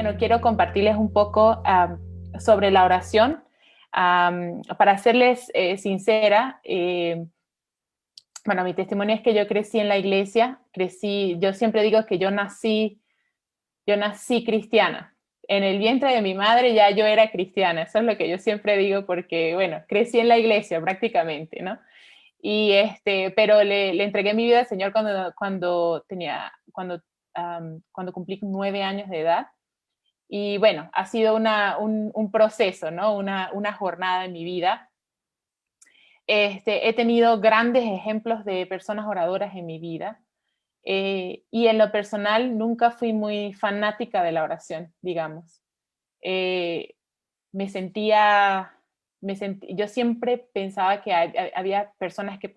bueno, quiero compartirles un poco sobre la oración. Para serles sincera, bueno, mi testimonio es que yo crecí en la iglesia, yo siempre digo que yo nací cristiana. En el vientre de mi madre ya yo era cristiana, eso es lo que yo siempre digo porque, bueno, crecí en la iglesia prácticamente, ¿no? Pero le entregué mi vida al Señor cuando cumplí 9 años de edad. Y bueno, ha sido un proceso, ¿no? Una jornada en mi vida. He tenido grandes ejemplos de personas oradoras en mi vida. Y en lo personal nunca fui muy fanática de la oración, digamos. Eh, me sentía, yo siempre pensaba que había personas que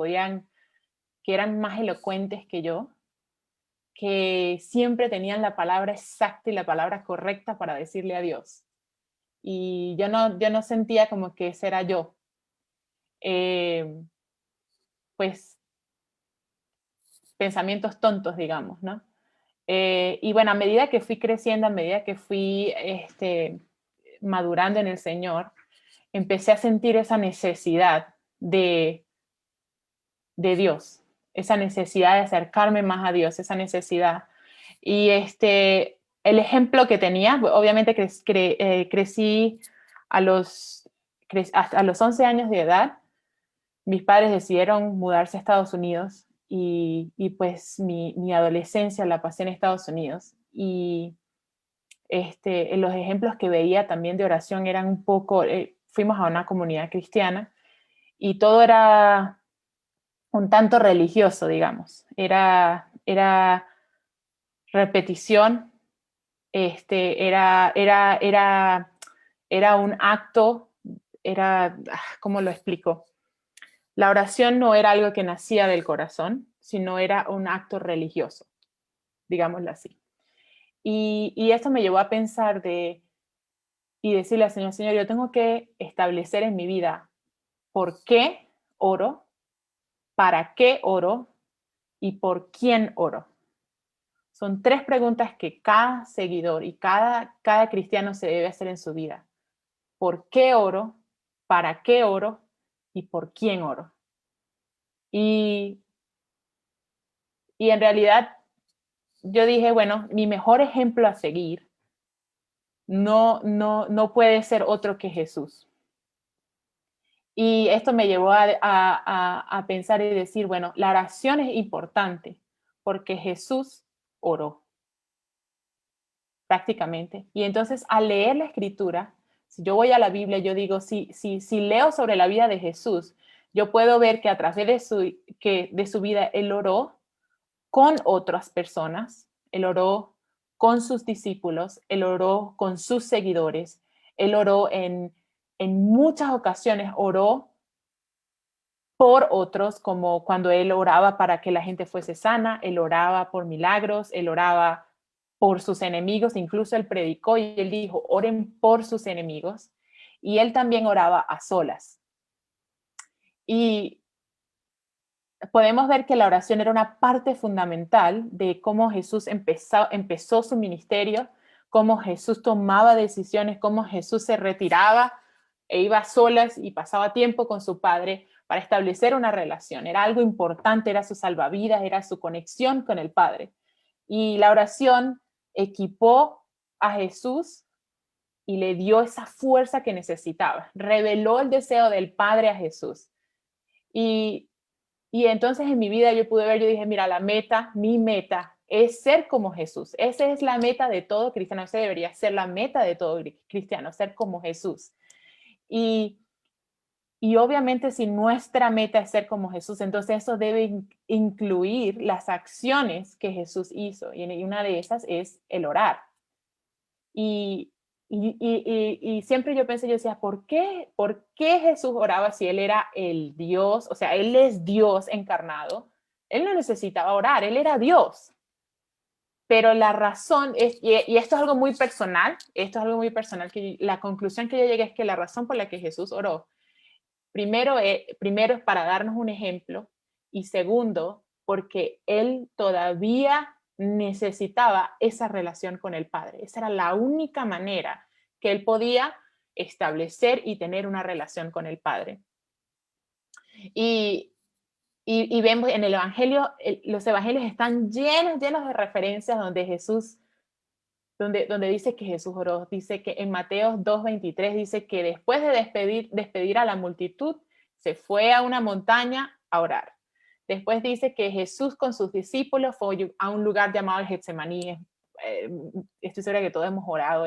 eran más elocuentes que yo, que siempre tenían la palabra exacta y la palabra correcta para decirle a Dios. Y yo no sentía como que ese era yo. Eh, pues pensamientos tontos, digamos, ¿no? Y bueno, a medida que fui creciendo, a medida que fui madurando en el Señor, empecé a sentir esa necesidad de Dios, esa necesidad de acercarme más a Dios, esa necesidad. Y el ejemplo que tenía, obviamente crecí hasta los 11 años de edad. Mis padres decidieron mudarse a Estados Unidos y pues mi adolescencia la pasé en Estados Unidos. Y en los ejemplos que veía también de oración eran un poco, fuimos a una comunidad cristiana y todo era un tanto religioso, digamos. Era repetición, era un acto, ¿cómo lo explico? La oración no era algo que nacía del corazón, sino era un acto religioso, digámoslo así. Y esto me llevó a pensar y decirle al Señor, Señor, yo tengo que establecer en mi vida por qué oro, para qué oro y por quién oro. Son 3 preguntas que cada seguidor y cada cristiano se debe hacer en su vida. ¿Por qué oro? ¿Para qué oro? ¿Y por quién oro? Y, y en realidad yo dije, bueno, mi mejor ejemplo a seguir no puede ser otro que Jesús. Y esto me llevó a pensar y decir, bueno, la oración es importante porque Jesús oró prácticamente. Y entonces al leer la escritura, si yo voy a la Biblia, yo digo, si leo sobre la vida de Jesús, yo puedo ver que a través de su vida él oró con otras personas, él oró con sus discípulos, él oró con sus seguidores, él oró en muchas ocasiones, oró por otros, como cuando él oraba para que la gente fuese sana, él oraba por milagros, él oraba por sus enemigos, incluso él predicó y él dijo, oren por sus enemigos, y él también oraba a solas. Y podemos ver que la oración era una parte fundamental de cómo Jesús empezó su ministerio, cómo Jesús tomaba decisiones, cómo Jesús se retiraba e iba a solas y pasaba tiempo con su Padre para establecer una relación. Era algo importante, era su salvavidas, era su conexión con el Padre. Y la oración equipó a Jesús y le dio esa fuerza que necesitaba. Reveló el deseo del Padre a Jesús. Y entonces en mi vida yo pude ver, yo dije, mira, mi meta es ser como Jesús. Esa es la meta de todo cristiano. Esa debería ser la meta de todo cristiano, ser como Jesús. Y, y obviamente si nuestra meta es ser como Jesús, entonces eso debe incluir las acciones que Jesús hizo. Y una de esas es el orar. Y, y siempre yo pensé, yo decía, ¿por qué Jesús oraba si él era el Dios? O sea, él es Dios encarnado. Él no necesitaba orar, él era Dios. Pero la razón es, y esto es algo muy personal, que la conclusión que yo llegué es que la razón por la que Jesús oró, primero es para darnos un ejemplo, y segundo, porque él todavía necesitaba esa relación con el Padre. Esa era la única manera que él podía establecer y tener una relación con el Padre. Y vemos en el Evangelio, los Evangelios están llenos de referencias donde Jesús, donde dice que Jesús oró. Dice que en Mateo 2:23 dice que después de despedir a la multitud, se fue a una montaña a orar. Después dice que Jesús con sus discípulos fue a un lugar llamado el Getsemaní. Estoy segura que todos hemos orado,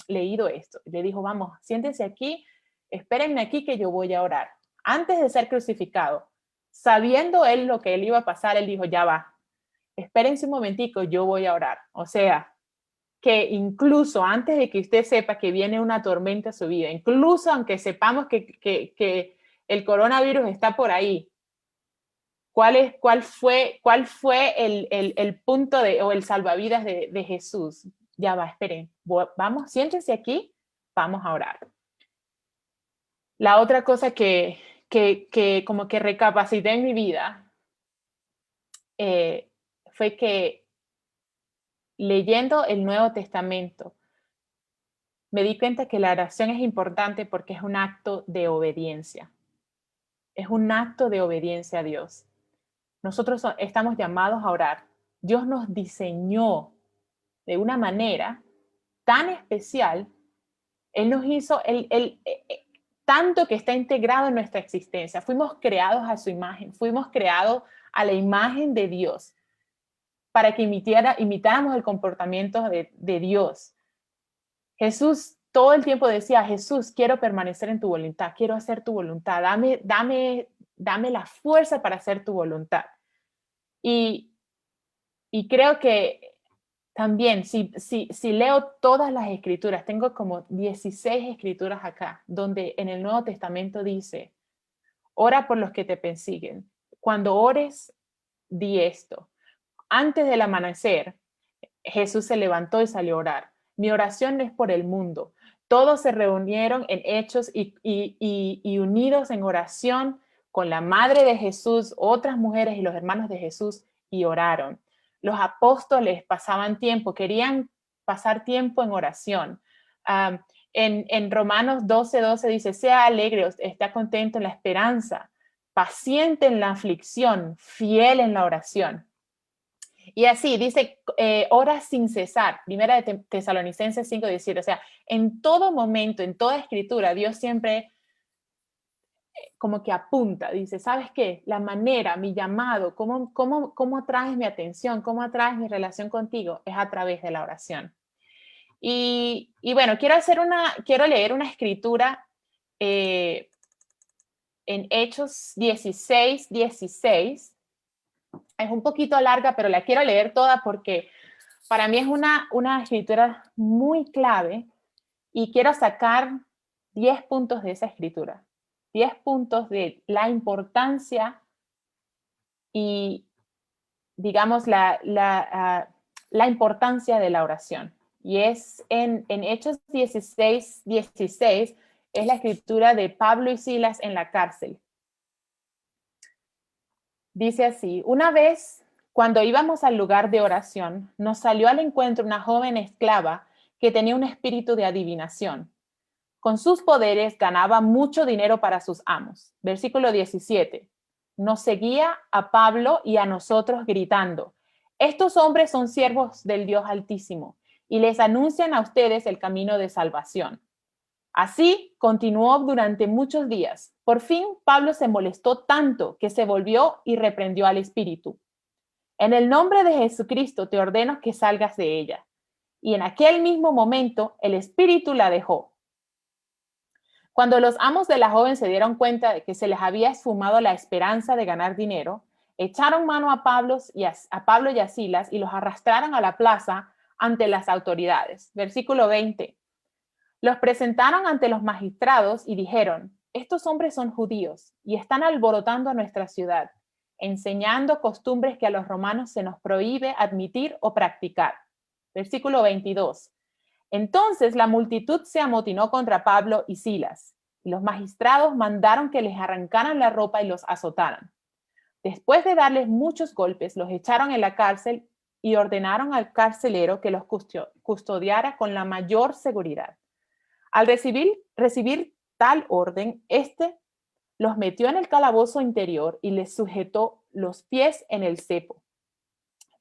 leído esto. Le dijo, vamos, siéntense aquí, espérenme aquí que yo voy a orar. Antes de ser crucificado, sabiendo él lo que él iba a pasar, él dijo, ya va, espérense un momentico, yo voy a orar. O sea, que incluso antes de que usted sepa que viene una tormenta a su vida, incluso aunque sepamos que el coronavirus está por ahí, ¿cuál fue el punto o el salvavidas de Jesús? Ya va, esperen, vamos, siéntense aquí, vamos a orar. La otra cosa que como que recapacité en mi vida fue que leyendo el Nuevo Testamento, me di cuenta que la oración es importante porque es un acto de obediencia. Es un acto de obediencia a Dios. Nosotros estamos llamados a orar. Dios nos diseñó de una manera tan especial. Él nos hizo tanto que está integrado en nuestra existencia. Fuimos creados a su imagen. Fuimos creados a la imagen de Dios para que imitáramos el comportamiento de Dios. Jesús todo el tiempo decía, Jesús, quiero permanecer en tu voluntad, quiero hacer tu voluntad, dame la fuerza para hacer tu voluntad. Y creo que también, si leo todas las escrituras, tengo como 16 escrituras acá, donde en el Nuevo Testamento dice, ora por los que te persiguen. Cuando ores, di esto. Antes del amanecer, Jesús se levantó y salió a orar. Mi oración es por el mundo. Todos se reunieron en hechos y unidos en oración con la madre de Jesús, otras mujeres y los hermanos de Jesús, y oraron. Los apóstoles pasaban tiempo, querían pasar tiempo en oración. En Romanos 12:12 dice, sea alegre, está contento en la esperanza, paciente en la aflicción, fiel en la oración. Y así dice, ora sin cesar, primera de Tesalonicenses 5:17, o sea, en todo momento, en toda escritura, Dios siempre como que apunta, dice, ¿sabes qué? La manera, mi llamado, cómo atraes mi atención, cómo atraes mi relación contigo, es a través de la oración. Y bueno, quiero leer una escritura en Hechos 16:16. Es un poquito larga, pero la quiero leer toda porque para mí es una escritura muy clave y quiero sacar 10 puntos de esa escritura. 10 puntos de la importancia y, digamos, la importancia de la oración. Y es en Hechos 16:16, es la escritura de Pablo y Silas en la cárcel. Dice así, una vez, cuando íbamos al lugar de oración, nos salió al encuentro una joven esclava que tenía un espíritu de adivinación. Con sus poderes ganaba mucho dinero para sus amos. Versículo 17. Nos seguía a Pablo y a nosotros gritando, estos hombres son siervos del Dios Altísimo y les anuncian a ustedes el camino de salvación. Así continuó durante muchos días. Por fin Pablo se molestó tanto que se volvió y reprendió al espíritu. En el nombre de Jesucristo te ordeno que salgas de ella. Y en aquel mismo momento el espíritu la dejó. Cuando los amos de la joven se dieron cuenta de que se les había esfumado la esperanza de ganar dinero, echaron mano a Pablo y a Silas y los arrastraron a la plaza ante las autoridades. Versículo 20. Los presentaron ante los magistrados y dijeron, estos hombres son judíos y están alborotando a nuestra ciudad, enseñando costumbres que a los romanos se nos prohíbe admitir o practicar. Versículo 22. Entonces la multitud se amotinó contra Pablo y Silas, y los magistrados mandaron que les arrancaran la ropa y los azotaran. Después de darles muchos golpes, los echaron en la cárcel y ordenaron al carcelero que los custodiara con la mayor seguridad. Al recibir tal orden, éste los metió en el calabozo interior y les sujetó los pies en el cepo.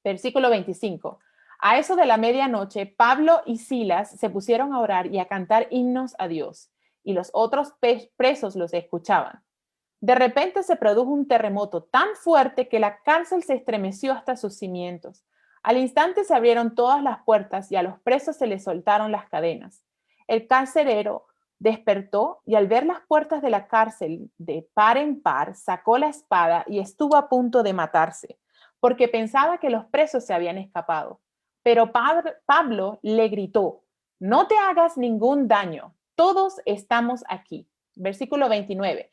Versículo 25. A eso de la medianoche, Pablo y Silas se pusieron a orar y a cantar himnos a Dios, y los otros presos los escuchaban. De repente se produjo un terremoto tan fuerte que la cárcel se estremeció hasta sus cimientos. Al instante se abrieron todas las puertas y a los presos se les soltaron las cadenas. El carcelero despertó y al ver las puertas de la cárcel de par en par, sacó la espada y estuvo a punto de matarse, porque pensaba que los presos se habían escapado. Pero Pablo le gritó: no te hagas ningún daño, todos estamos aquí. Versículo 29.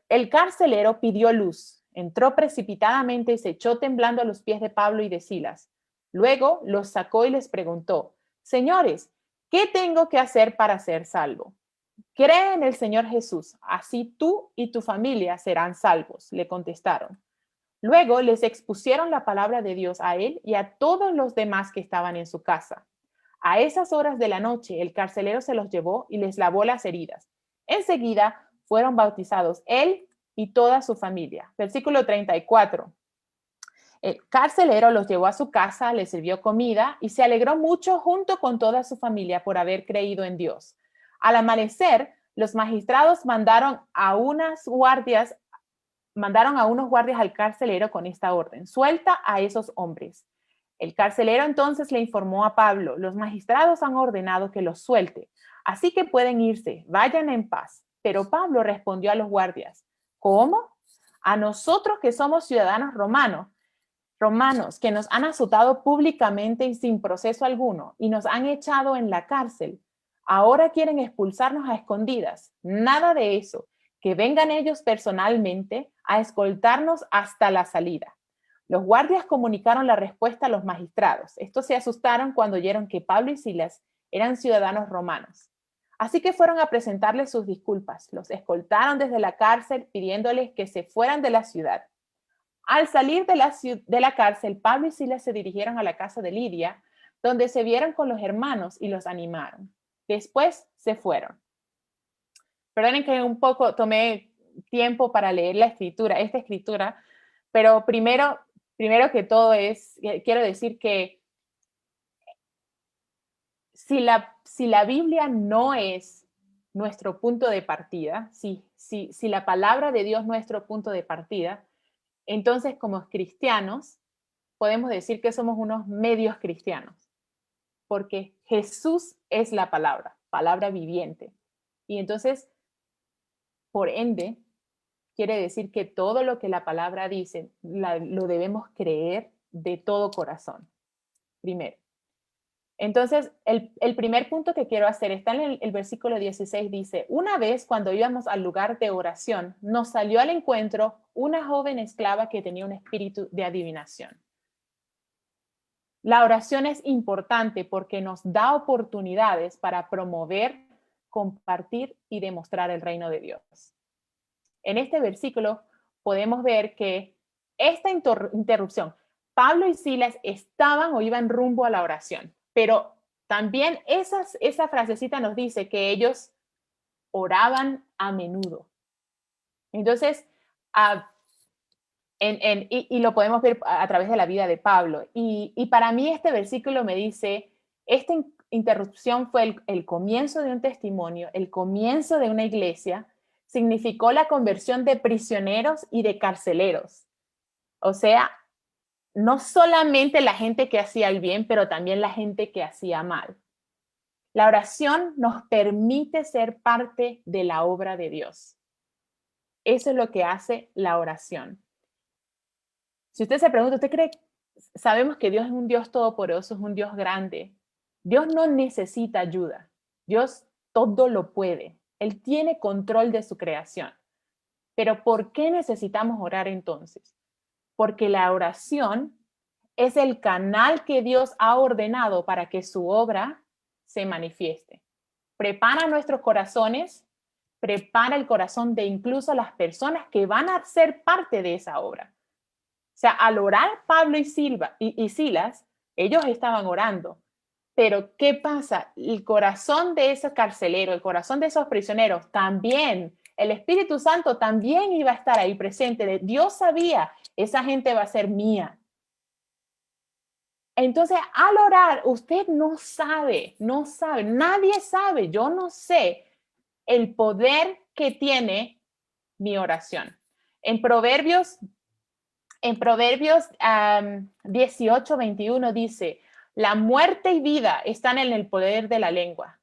El carcelero pidió luz, entró precipitadamente y se echó temblando a los pies de Pablo y de Silas. Luego los sacó y les preguntó: señores, ¿qué tengo que hacer para ser salvo? Cree en el Señor Jesús, así tú y tu familia serán salvos, le contestaron. Luego les expusieron la palabra de Dios a él y a todos los demás que estaban en su casa. A esas horas de la noche, el carcelero se los llevó y les lavó las heridas. Enseguida fueron bautizados él y toda su familia. Versículo 34. El carcelero los llevó a su casa, les sirvió comida y se alegró mucho junto con toda su familia por haber creído en Dios. Al amanecer, los magistrados mandaron a unos guardias al carcelero con esta orden: suelta a esos hombres. El carcelero entonces le informó a Pablo: los magistrados han ordenado que los suelte, así que pueden irse, vayan en paz. Pero Pablo respondió a los guardias: ¿cómo? A nosotros que somos ciudadanos romanos, que nos han azotado públicamente y sin proceso alguno, y nos han echado en la cárcel. Ahora quieren expulsarnos a escondidas. Nada de eso. Que vengan ellos personalmente a escoltarnos hasta la salida. Los guardias comunicaron la respuesta a los magistrados. Estos se asustaron cuando oyeron que Pablo y Silas eran ciudadanos romanos. Así que fueron a presentarles sus disculpas. Los escoltaron desde la cárcel pidiéndoles que se fueran de la ciudad. Al salir de la cárcel, Pablo y Silas se dirigieron a la casa de Lidia, donde se vieron con los hermanos y los animaron. Después se fueron. Perdonen que un poco tomé tiempo para leer esta escritura, pero primero que todo quiero decir que si la Biblia no es nuestro punto de partida, si la palabra de Dios es nuestro punto de partida, entonces como cristianos podemos decir que somos unos medios cristianos, porque Jesús es la palabra viviente. Y entonces, por ende, quiere decir que todo lo que la palabra dice lo debemos creer de todo corazón, primero. Entonces, el primer punto que quiero hacer está en el versículo 16, dice: una vez cuando íbamos al lugar de oración, nos salió al encuentro una joven esclava que tenía un espíritu de adivinación. La oración es importante porque nos da oportunidades para promover, compartir y demostrar el reino de Dios. En este versículo podemos ver que esta interrupción, Pablo y Silas estaban o iban rumbo a la oración, pero también esa frasecita nos dice que ellos oraban a menudo. Entonces, y lo podemos ver a través de la vida de Pablo. Y para mí este versículo me dice, esta interrupción fue el comienzo de un testimonio, el comienzo de una iglesia, significó la conversión de prisioneros y de carceleros. O sea, no solamente la gente que hacía el bien, pero también la gente que hacía mal. La oración nos permite ser parte de la obra de Dios. Eso es lo que hace la oración. Si usted se pregunta, ¿usted cree? Sabemos que Dios es un Dios todopoderoso, es un Dios grande. Dios no necesita ayuda. Dios todo lo puede. Él tiene control de su creación. Pero ¿por qué necesitamos orar entonces? Porque la oración es el canal que Dios ha ordenado para que su obra se manifieste. Prepara nuestros corazones, prepara el corazón de incluso las personas que van a ser parte de esa obra. O sea, al orar Pablo y Silas, ellos estaban orando. Pero ¿qué pasa? El corazón de ese carcelero, el corazón de esos prisioneros, también, el Espíritu Santo también iba a estar ahí presente. Dios sabía, esa gente va a ser mía. Entonces, al orar, usted no sabe, nadie sabe, yo no sé el poder que tiene mi oración. En Proverbios 18:21 dice, la muerte y vida están en el poder de la lengua.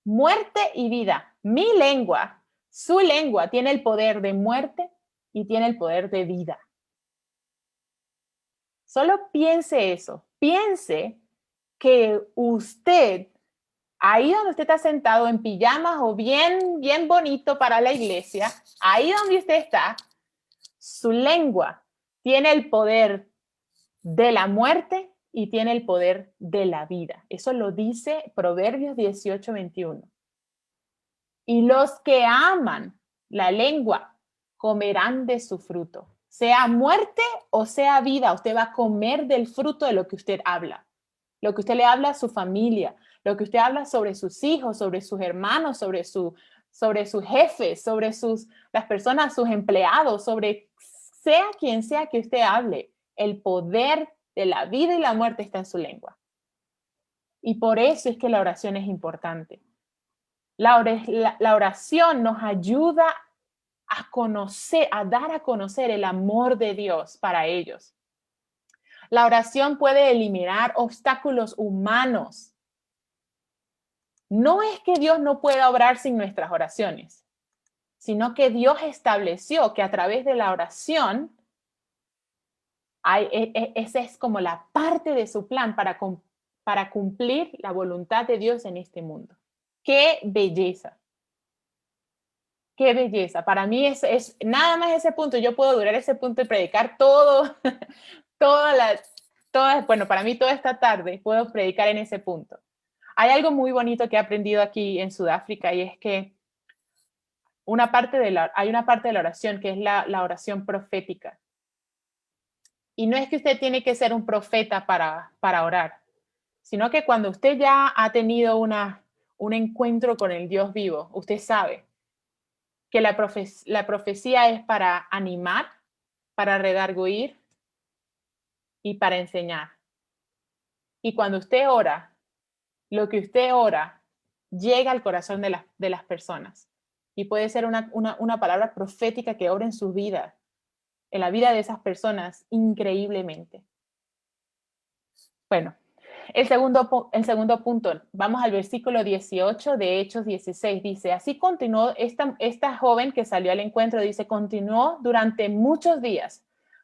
Muerte y vida. Mi lengua, su lengua tiene el poder de muerte y tiene el poder de vida. Solo piense eso. Piense que usted, ahí donde usted está sentado en pijamas o bien bonito para la iglesia, ahí donde usted está, su lengua tiene el poder de la muerte y tiene el poder de la vida. Eso lo dice Proverbios 18:21. Y los que aman la lengua comerán de su fruto. Sea muerte o sea vida, usted va a comer del fruto de lo que usted habla. Lo que usted le habla a su familia, lo que usted habla sobre sus hijos, sobre sus hermanos, sobre sus jefes, sobre las personas, sus empleados, sobre sea quien sea que usted hable. El poder de la vida y la muerte está en su lengua. Y por eso es que la oración es importante. La oración nos ayuda a conocer, a dar a conocer el amor de Dios para ellos. La oración puede eliminar obstáculos humanos. No es que Dios no pueda obrar sin nuestras oraciones, sino que Dios estableció que a través de la oración, esa es como la parte de su plan para cumplir la voluntad de Dios en este mundo. ¡Qué belleza! ¡Qué belleza! Para mí es nada más ese punto. Yo puedo durar ese punto y predicar bueno, para mí toda esta tarde puedo predicar en ese punto. Hay algo muy bonito que he aprendido aquí en Sudáfrica y es que hay una parte de la oración que es la oración profética. Y no es que usted tiene que ser un profeta para orar, sino que cuando usted ya ha tenido un encuentro con el Dios vivo, usted sabe que la profecía es para animar, para redarguir y para enseñar. Y cuando usted ora, lo que usted ora llega al corazón de las personas. Y puede ser una palabra profética que obra en su vida, en la vida de esas personas, increíblemente. Bueno, el segundo punto, vamos al versículo 18 de Hechos 16, dice, así continuó esta joven que salió al encuentro, dice, continuó durante muchos días.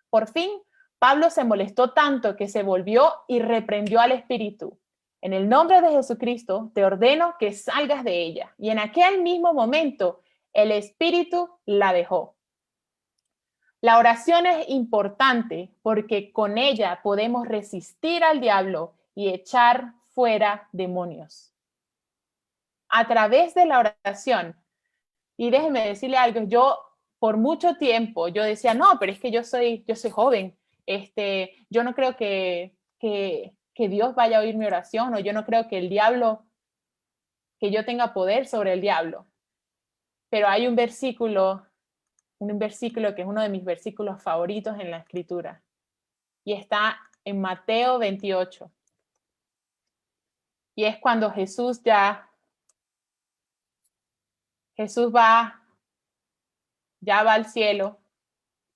Por fin, Pablo se molestó tanto que se volvió y reprendió al espíritu. En el nombre de Jesucristo, te ordeno que salgas de ella. Y en aquel mismo momento, el espíritu la dejó. La oración es importante porque con ella podemos resistir al diablo y echar fuera demonios. A través de la oración, y déjeme decirle algo, yo por mucho tiempo yo decía, no, pero es que yo soy joven, yo no creo que Dios vaya a oír mi oración, o yo no creo que que yo tenga poder sobre el diablo. Pero hay un versículo que es uno de mis versículos favoritos en la escritura, y está en Mateo 28. Y es cuando Jesús ya va al cielo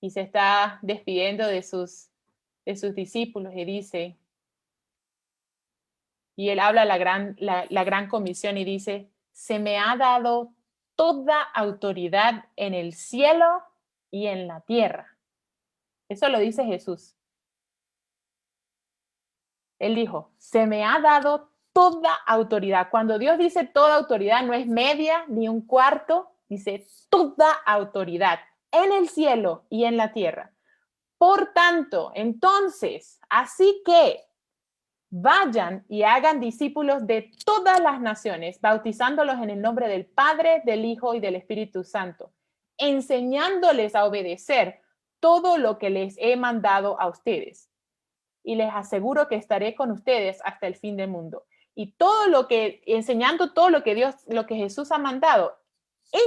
y se está despidiendo de sus discípulos y dice, y él habla la gran comisión y dice, se me ha dado toda autoridad en el cielo y en la tierra. Eso lo dice Jesús. Él dijo, se me ha dado toda autoridad. Cuando Dios dice toda autoridad, no es media ni un cuarto, dice toda autoridad en el cielo y en la tierra. Por tanto, entonces, así que vayan y hagan discípulos de todas las naciones, bautizándolos en el nombre del Padre, del Hijo y del Espíritu Santo, enseñándoles a obedecer todo lo que les he mandado a ustedes. Y les aseguro que estaré con ustedes hasta el fin del mundo. Y todo lo que, enseñando todo lo que lo que Jesús ha mandado,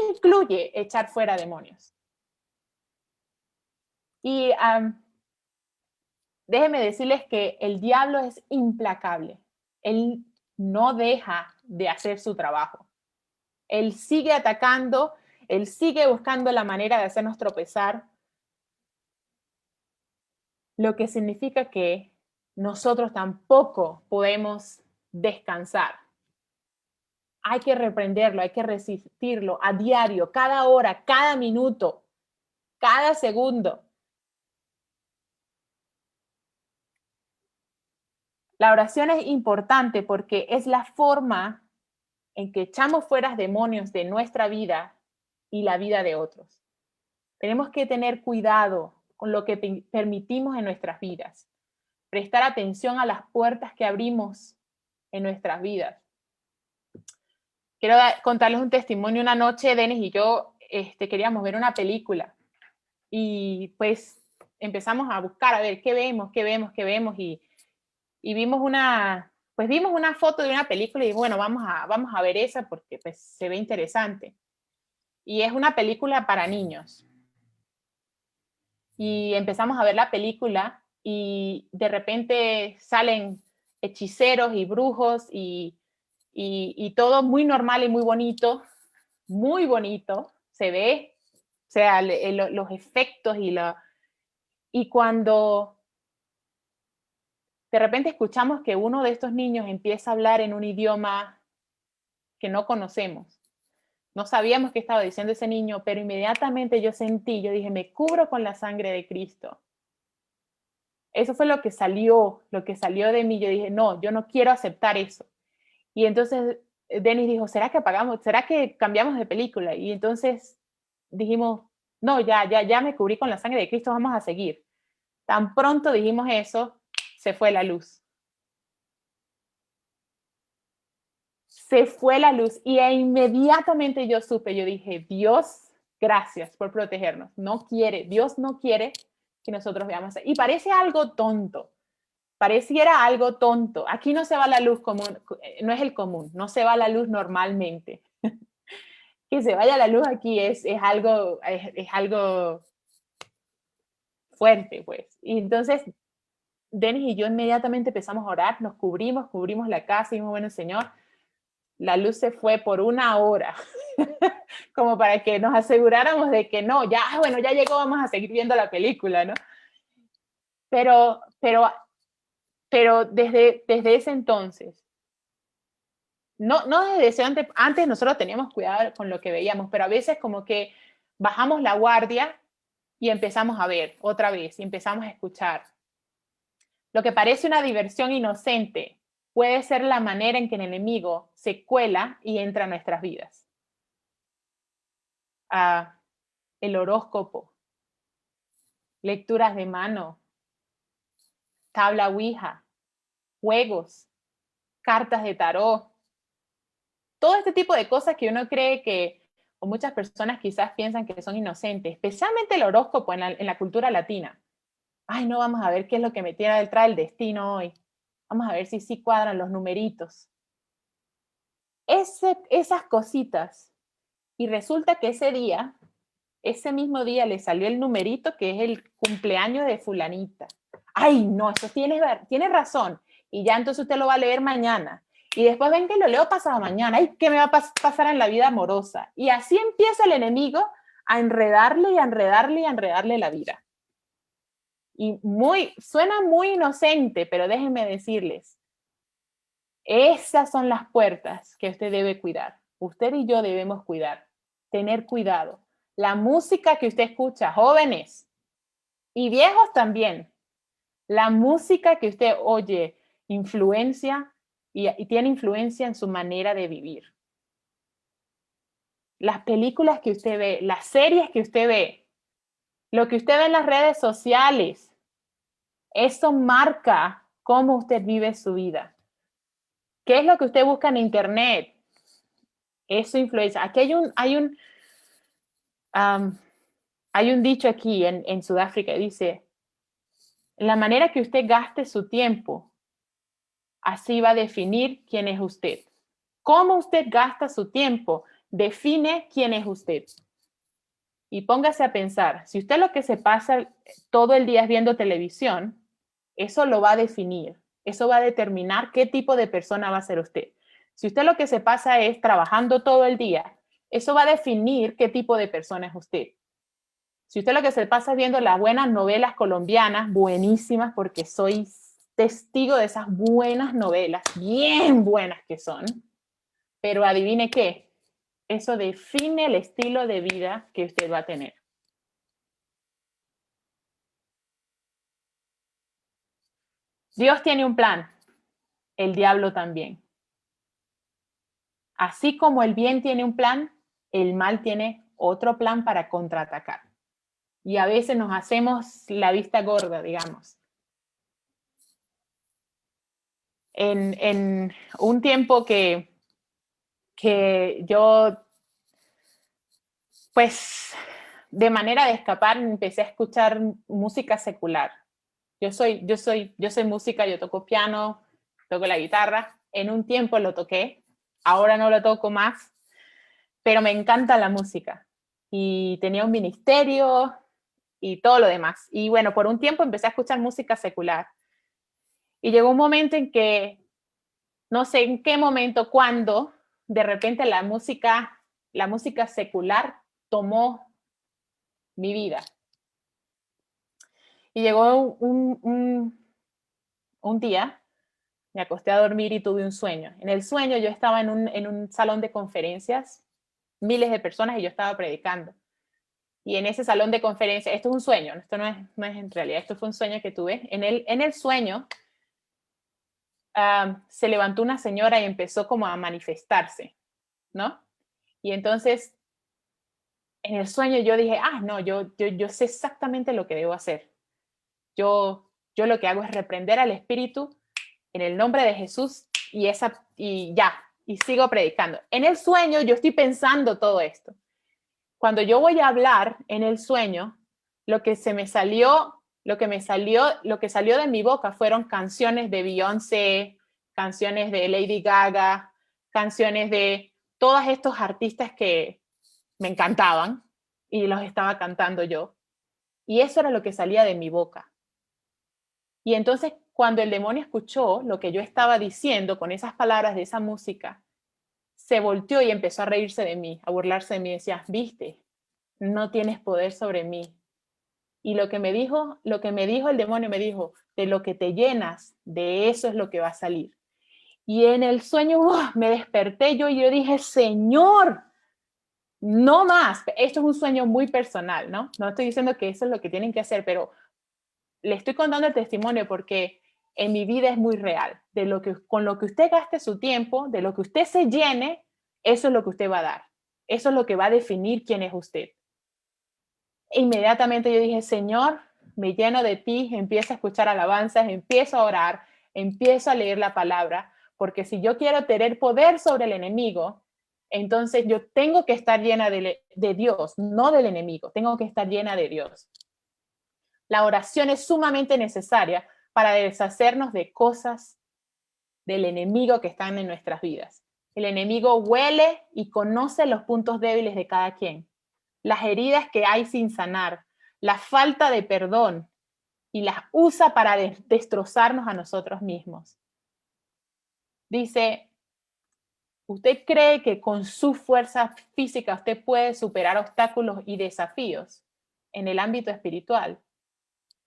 incluye echar fuera demonios. Y déjenme decirles que el diablo es implacable. Él no deja de hacer su trabajo. Él sigue atacando, él sigue buscando la manera de hacernos tropezar, lo que significa que nosotros tampoco podemos descansar. Hay que reprenderlo, hay que resistirlo a diario, cada hora, cada minuto, cada segundo. La oración es importante porque es la forma en que echamos fuera demonios de nuestra vida y la vida de otros. Tenemos que tener cuidado con lo que permitimos en nuestras vidas, prestar atención a las puertas que abrimos en nuestras vidas. Quiero contarles un testimonio. Una noche, Denis y yo queríamos ver una película y pues empezamos a buscar, a ver qué vemos y vimos vimos una foto de una película y bueno, vamos a ver esa porque pues se ve interesante. Y es una película para niños. Y empezamos a ver la película y de repente salen hechiceros y brujos y todo muy normal y muy bonito, se ve, o sea, los efectos y cuando de repente escuchamos que uno de estos niños empieza a hablar en un idioma que no conocemos. No sabíamos qué estaba diciendo ese niño, pero inmediatamente yo dije, me cubro con la sangre de Cristo. Eso fue lo que salió de mí. Yo dije, no, yo no quiero aceptar eso. Y entonces Denis dijo, ¿será que apagamos? ¿Será que cambiamos de película? Y entonces dijimos, no, ya me cubrí con la sangre de Cristo, vamos a seguir. Tan pronto dijimos eso, se fue la luz. Se fue la luz y inmediatamente yo dije, Dios, gracias por protegernos. Dios no quiere que nosotros veamos. Y parece algo tonto, pareciera algo tonto. Aquí no se va la luz común, no es el común, no se va la luz normalmente. Que se vaya la luz aquí es algo fuerte, pues. Y entonces, Denis y yo inmediatamente empezamos a orar, nos cubrimos la casa y dijimos, bueno, Señor, la luz se fue por una hora, como para que nos aseguráramos de que no, bueno, ya llegó, vamos a seguir viendo la película, ¿no? Pero desde ese entonces, no desde ese antes nosotros teníamos cuidado con lo que veíamos, pero a veces como que bajamos la guardia y empezamos a ver otra vez y empezamos a escuchar. Lo que parece una diversión inocente puede ser la manera en que el enemigo se cuela y entra a nuestras vidas. El horóscopo, lecturas de mano, tabla Ouija, juegos, cartas de tarot, todo este tipo de cosas que uno cree que, o muchas personas quizás piensan que son inocentes, especialmente el horóscopo en la cultura latina. Ay, no, vamos a ver qué es lo que me trae el destino hoy. Vamos a ver si sí cuadran los numeritos. Esas cositas. Y resulta que ese mismo día le salió el numerito que es el cumpleaños de fulanita. Ay, no, eso tiene razón. Y ya entonces usted lo va a leer mañana. Y después ven que lo leo pasado mañana. Ay, ¿qué me va a pasar en la vida amorosa? Y así empieza el enemigo a enredarle y a enredarle y a enredarle la vida. Y suena muy inocente, pero déjenme decirles, esas son las puertas que usted debe cuidar. Usted y yo debemos cuidar, tener cuidado. La música que usted escucha, jóvenes y viejos también, la música que usted oye influencia y tiene influencia en su manera de vivir. Las películas que usted ve, las series que usted ve, lo que usted ve en las redes sociales, eso marca cómo usted vive su vida. ¿Qué es lo que usted busca en internet? Eso influencia. Aquí hay Hay un dicho aquí en Sudáfrica, dice, la manera que usted gaste su tiempo, así va a definir quién es usted. Cómo usted gasta su tiempo, define quién es usted. Y póngase a pensar, si usted lo que se pasa todo el día es viendo televisión, eso lo va a definir, eso va a determinar qué tipo de persona va a ser usted. Si usted lo que se pasa es trabajando todo el día, eso va a definir qué tipo de persona es usted. Si usted lo que se pasa es viendo las buenas novelas colombianas, buenísimas, porque soy testigo de esas buenas novelas, bien buenas que son, pero adivine qué, eso define el estilo de vida que usted va a tener. Dios tiene un plan, el diablo también. Así como el bien tiene un plan, el mal tiene otro plan para contraatacar. Y a veces nos hacemos la vista gorda, digamos. En un tiempo que yo, pues, de manera de escapar, empecé a escuchar música secular. Yo soy música, yo toco piano, toco la guitarra. En un tiempo lo toqué, ahora no lo toco más, pero me encanta la música. Y tenía un ministerio y todo lo demás. Y bueno, por un tiempo empecé a escuchar música secular. Y llegó un momento en que, no sé en qué momento, cuando, de repente la música secular tomó mi vida. Y llegó un día, me acosté a dormir y tuve un sueño. En el sueño yo estaba en un salón de conferencias, miles de personas, y yo estaba predicando. Y en ese salón de conferencias, esto es un sueño, esto no es en realidad, esto fue un sueño que tuve. En el sueño se levantó una señora y empezó como a manifestarse, ¿no? Y entonces, en el sueño yo dije, no, yo sé exactamente lo que debo hacer. Yo lo que hago es reprender al espíritu en el nombre de Jesús y ya, y sigo predicando. En el sueño yo estoy pensando todo esto. Cuando yo voy a hablar en el sueño, lo que salió de mi boca fueron canciones de Beyoncé, canciones de Lady Gaga, canciones de todos estos artistas que me encantaban y los estaba cantando yo. Y eso era lo que salía de mi boca. Y entonces, cuando el demonio escuchó lo que yo estaba diciendo con esas palabras de esa música, se volteó y empezó a reírse de mí, a burlarse de mí. Decía, viste, no tienes poder sobre mí. Y lo que me dijo el demonio, me dijo, de lo que te llenas, de eso es lo que va a salir. Y en el sueño me desperté yo y yo dije, Señor, no más. Esto es un sueño muy personal, ¿no? No estoy diciendo que eso es lo que tienen que hacer, pero le estoy contando el testimonio porque en mi vida es muy real. Con lo que usted gaste su tiempo, de lo que usted se llene, eso es lo que usted va a dar. Eso es lo que va a definir quién es usted. Inmediatamente yo dije, Señor, me lleno de ti, empiezo a escuchar alabanzas, empiezo a orar, empiezo a leer la palabra, porque si yo quiero tener poder sobre el enemigo, entonces yo tengo que estar llena de Dios, no del enemigo, tengo que estar llena de Dios. La oración es sumamente necesaria para deshacernos de cosas del enemigo que están en nuestras vidas. El enemigo huele y conoce los puntos débiles de cada quien, las heridas que hay sin sanar, la falta de perdón, y las usa para destrozarnos a nosotros mismos. Dice, ¿usted cree que con su fuerza física usted puede superar obstáculos y desafíos en el ámbito espiritual?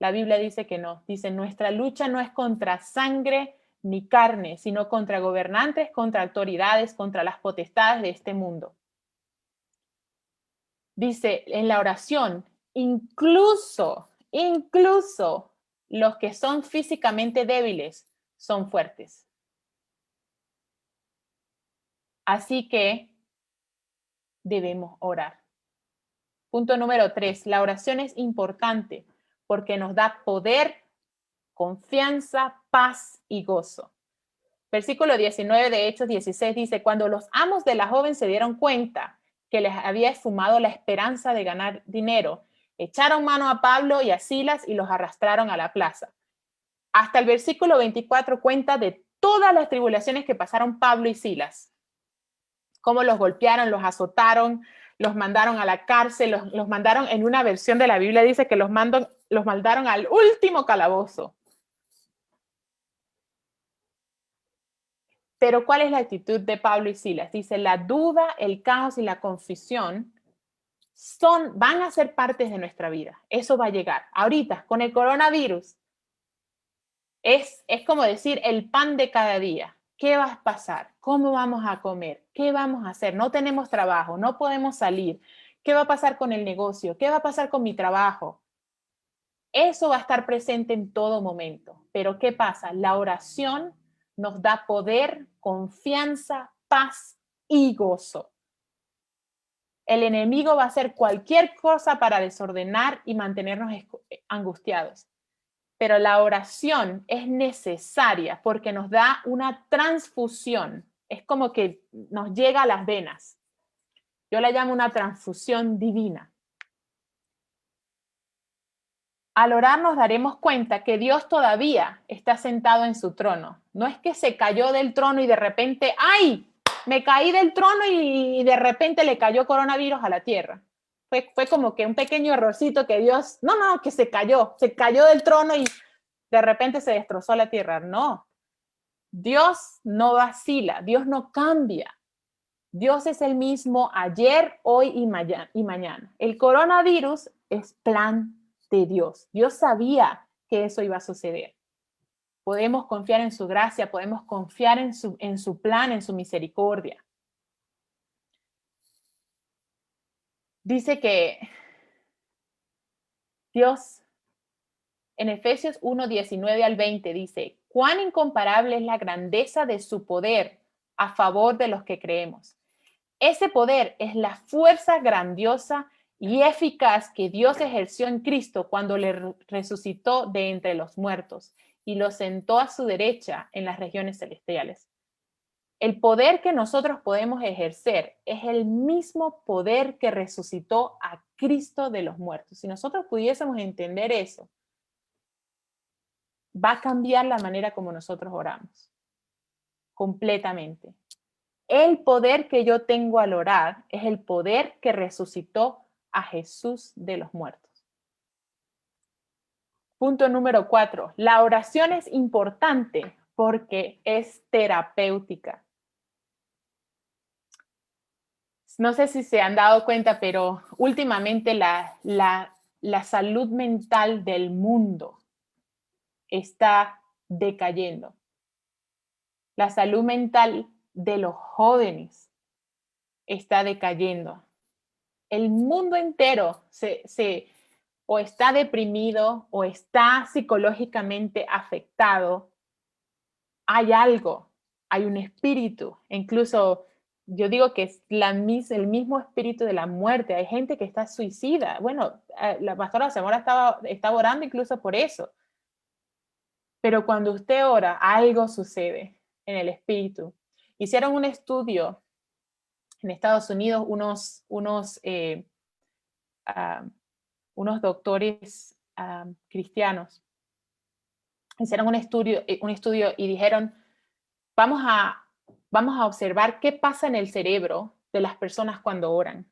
La Biblia dice que no. Dice, nuestra lucha no es contra sangre ni carne, sino contra gobernantes, contra autoridades, contra las potestades de este mundo. Dice en la oración, incluso los que son físicamente débiles son fuertes. Así que debemos orar. Punto número 3, la oración es importante porque nos da poder, confianza, paz y gozo. Versículo 19 de Hechos 16 dice, cuando los amos de la joven se dieron cuenta que les había esfumado la esperanza de ganar dinero, Echaron mano a Pablo y a Silas y los arrastraron a la plaza. Hasta el versículo 24 cuenta de todas las tribulaciones que pasaron Pablo y Silas. Cómo los golpearon, los azotaron, los mandaron a la cárcel, los mandaron, en una versión de la Biblia dice que los mandaron al último calabozo. Pero ¿cuál es la actitud de Pablo y Silas? Dice, la duda, el caos y la confusión van a ser partes de nuestra vida. Eso va a llegar. Ahorita, con el coronavirus, es como decir el pan de cada día. ¿Qué va a pasar? ¿Cómo vamos a comer? ¿Qué vamos a hacer? No tenemos trabajo, no podemos salir. ¿Qué va a pasar con el negocio? ¿Qué va a pasar con mi trabajo? Eso va a estar presente en todo momento. Pero ¿qué pasa? La oración nos da poder, confianza, paz y gozo. El enemigo va a hacer cualquier cosa para desordenar y mantenernos angustiados. Pero la oración es necesaria porque nos da una transfusión. Es como que nos llega a las venas. Yo la llamo una transfusión divina. Al orar nos daremos cuenta que Dios todavía está sentado en su trono. No es que se cayó del trono y de repente, ¡ay! Me caí del trono y de repente le cayó coronavirus a la tierra. Fue como que un pequeño errorcito que Dios, no, que se cayó del trono y de repente se destrozó la tierra. No, Dios no vacila, Dios no cambia. Dios es el mismo ayer, hoy y mañana. El coronavirus es plan de Dios. Dios sabía que eso iba a suceder. Podemos confiar en su gracia, podemos confiar en su plan, en su misericordia. Dice que Dios, en Efesios 1, 19 al 20, dice, cuán incomparable es la grandeza de su poder a favor de los que creemos. Ese poder es la fuerza grandiosa y eficaz que Dios ejerció en Cristo cuando le resucitó de entre los muertos y lo sentó a su derecha en las regiones celestiales. El poder que nosotros podemos ejercer es el mismo poder que resucitó a Cristo de los muertos. Si nosotros pudiésemos entender eso, va a cambiar la manera como nosotros oramos, completamente. El poder que yo tengo al orar es el poder que resucitó a Jesús de los muertos. Punto número 4. La oración es importante porque es terapéutica. No sé si se han dado cuenta, pero últimamente la salud mental del mundo está decayendo. La salud mental de los jóvenes está decayendo. El mundo entero o está deprimido o está psicológicamente afectado. Hay algo, hay un espíritu, incluso yo digo que es el mismo espíritu de la muerte. Hay gente que está suicida. Bueno, la pastora Zamora estaba orando incluso por eso. Pero cuando usted ora, algo sucede en el espíritu. Hicieron un estudio en Estados Unidos, unos doctores cristianos. Hicieron un estudio y dijeron, vamos a observar qué pasa en el cerebro de las personas cuando oran.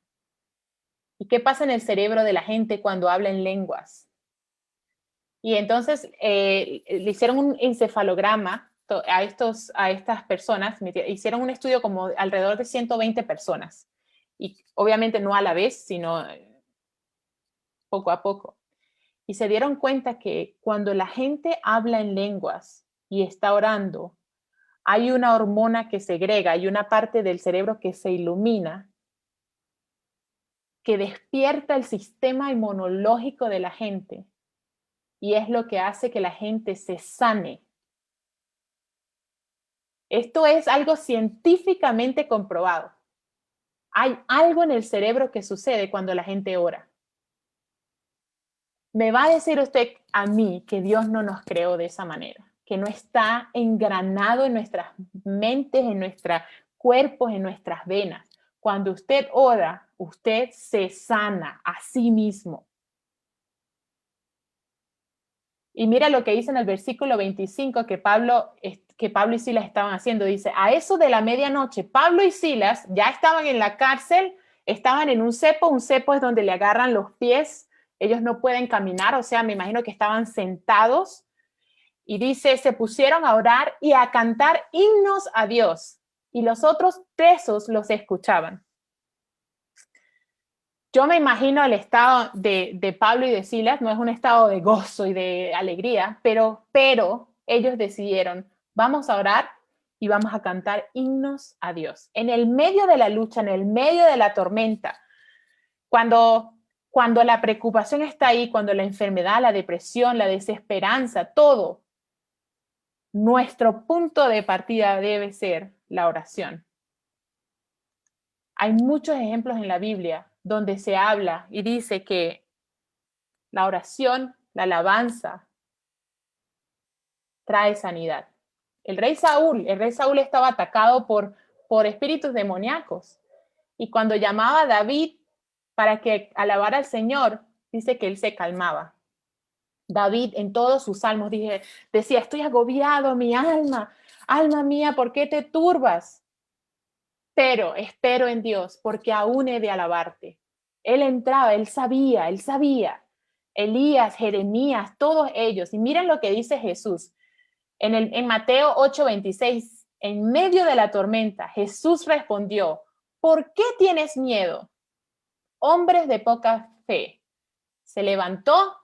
¿Y qué pasa en el cerebro de la gente cuando habla en lenguas? Y entonces le hicieron un encefalograma a estas personas, hicieron un estudio como alrededor de 120 personas. Y obviamente no a la vez, sino poco a poco. Y se dieron cuenta que cuando la gente habla en lenguas y está orando, hay una hormona que segrega, hay una parte del cerebro que se ilumina, que despierta el sistema inmunológico de la gente y es lo que hace que la gente se sane. Esto es algo científicamente comprobado. Hay algo en el cerebro que sucede cuando la gente ora. Me va a decir usted a mí que Dios no nos creó de esa manera, que no está engranado en nuestras mentes, en nuestros cuerpos, en nuestras venas. Cuando usted ora, usted se sana a sí mismo. Y mira lo que dice en el versículo 25 que Pablo y Silas estaban haciendo. Dice, a eso de la medianoche, Pablo y Silas ya estaban en la cárcel, estaban en un cepo es donde le agarran los pies, ellos no pueden caminar, o sea, me imagino que estaban sentados. Y dice, se pusieron a orar y a cantar himnos a Dios. Y los otros presos los escuchaban. Yo me imagino el estado de Pablo y de Silas, no es un estado de gozo y de alegría, pero ellos decidieron, vamos a orar y vamos a cantar himnos a Dios. En el medio de la lucha, en el medio de la tormenta, cuando la preocupación está ahí, cuando la enfermedad, la depresión, la desesperanza, todo, nuestro punto de partida debe ser la oración. Hay muchos ejemplos en la Biblia donde se habla y dice que la oración, la alabanza, trae sanidad. El rey Saúl estaba atacado por espíritus demoníacos. Y cuando llamaba a David para que alabara al Señor, dice que él se calmaba. David en todos sus salmos decía, estoy agobiado, mi alma mía, ¿por qué te turbas? Pero espero en Dios, porque aún he de alabarte. Él entraba, él sabía. Elías, Jeremías, todos ellos. Y miren lo que dice Jesús. En Mateo 8:26, en medio de la tormenta, Jesús respondió, ¿por qué tienes miedo? Hombres de poca fe. Se levantó,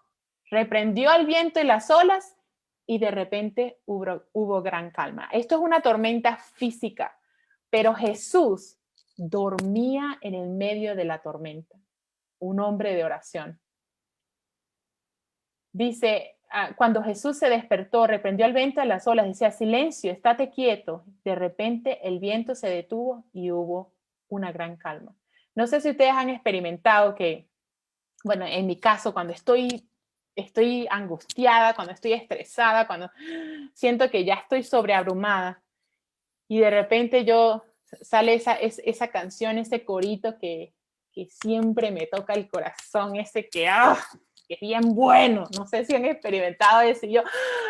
reprendió al viento y las olas, y de repente hubo gran calma. Esto es una tormenta física, pero Jesús dormía en el medio de la tormenta, un hombre de oración. Dice, cuando Jesús se despertó, reprendió al viento y las olas, decía, silencio, estate quieto. De repente el viento se detuvo y hubo una gran calma. No sé si ustedes han experimentado que, bueno, en mi caso, cuando estoy angustiada, cuando estoy estresada, cuando siento que ya estoy sobreabrumada y de repente sale esa canción, ese corito que siempre me toca el corazón, ese que es bien bueno. No sé si han experimentado eso. Y yo,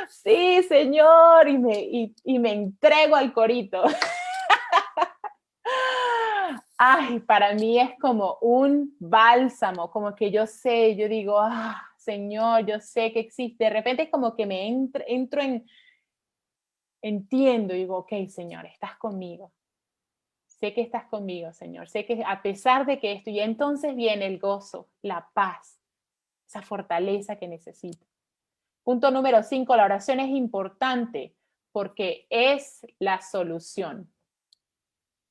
sí, Señor, y me entrego al corito. Ay, para mí es como un bálsamo, como que yo digo, Señor, yo sé que existe. De repente es como que me entro entiendo y digo, ok, Señor, estás conmigo. Sé que estás conmigo, Señor. Sé que a pesar de que esto, y entonces viene el gozo, la paz, esa fortaleza que necesito. Punto número 5, la oración es importante porque es la solución.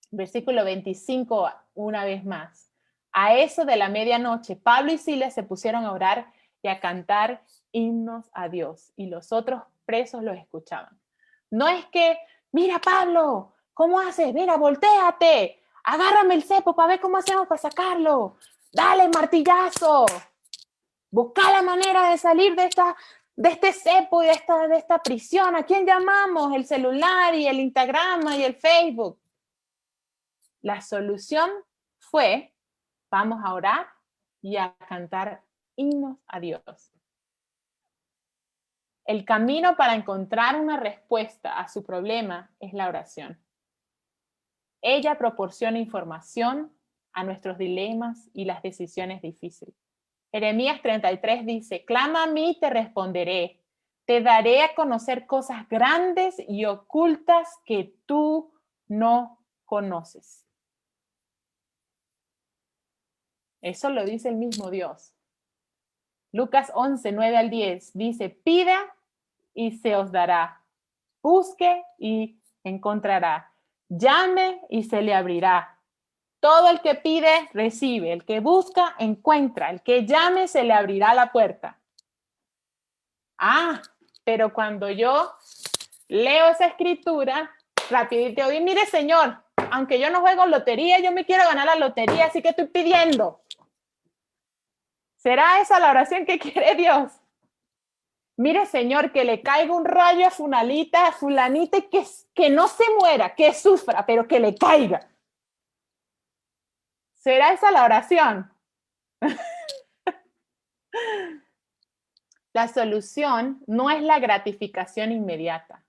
Versículo 25, una vez más. A eso de la medianoche, Pablo y Silas se pusieron a orar y a cantar himnos a Dios, y los otros presos los escuchaban. No es que, mira Pablo, ¿cómo haces? Mira, voltéate, agárrame el cepo para ver cómo hacemos para sacarlo. Dale, martillazo. Busca la manera de salir de este cepo y de esta prisión. ¿A quién llamamos? El celular y el Instagram y el Facebook. La solución fue, vamos a orar y a cantar himnos a Dios. El camino para encontrar una respuesta a su problema es la oración. Ella proporciona información a nuestros dilemas y las decisiones difíciles. Jeremías 33 dice, clama a mí, te responderé. Te daré a conocer cosas grandes y ocultas que tú no conoces. Eso lo dice el mismo Dios. Lucas 11, 9 al 10 dice, pida y se os dará. Busque y encontrará. Llame y se le abrirá. Todo el que pide, recibe. El que busca, encuentra. El que llame, se le abrirá la puerta. Pero cuando yo leo esa escritura, rapidito digo, mire Señor, aunque yo no juego lotería, yo me quiero ganar la lotería, así que estoy pidiendo. ¿Será esa la oración que quiere Dios? Mire, Señor, que le caiga un rayo a fulanita y que no se muera, que sufra, pero que le caiga. ¿Será esa la oración? La solución no es la gratificación inmediata.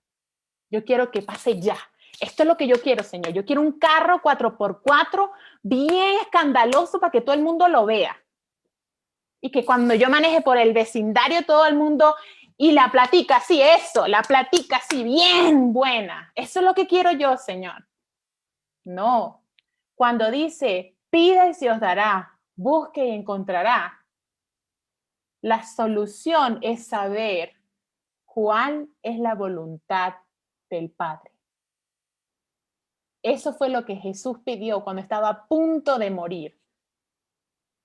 Yo quiero que pase ya. Esto es lo que yo quiero, Señor. Yo quiero un carro 4x4 bien escandaloso para que todo el mundo lo vea. Y que cuando yo maneje por el vecindario todo el mundo y la platica, sí, eso, la platica, sí, bien buena. Eso es lo que quiero yo, Señor. No. Cuando dice, pida y se os dará, busque y encontrará, la solución es saber cuál es la voluntad del Padre. Eso fue lo que Jesús pidió cuando estaba a punto de morir.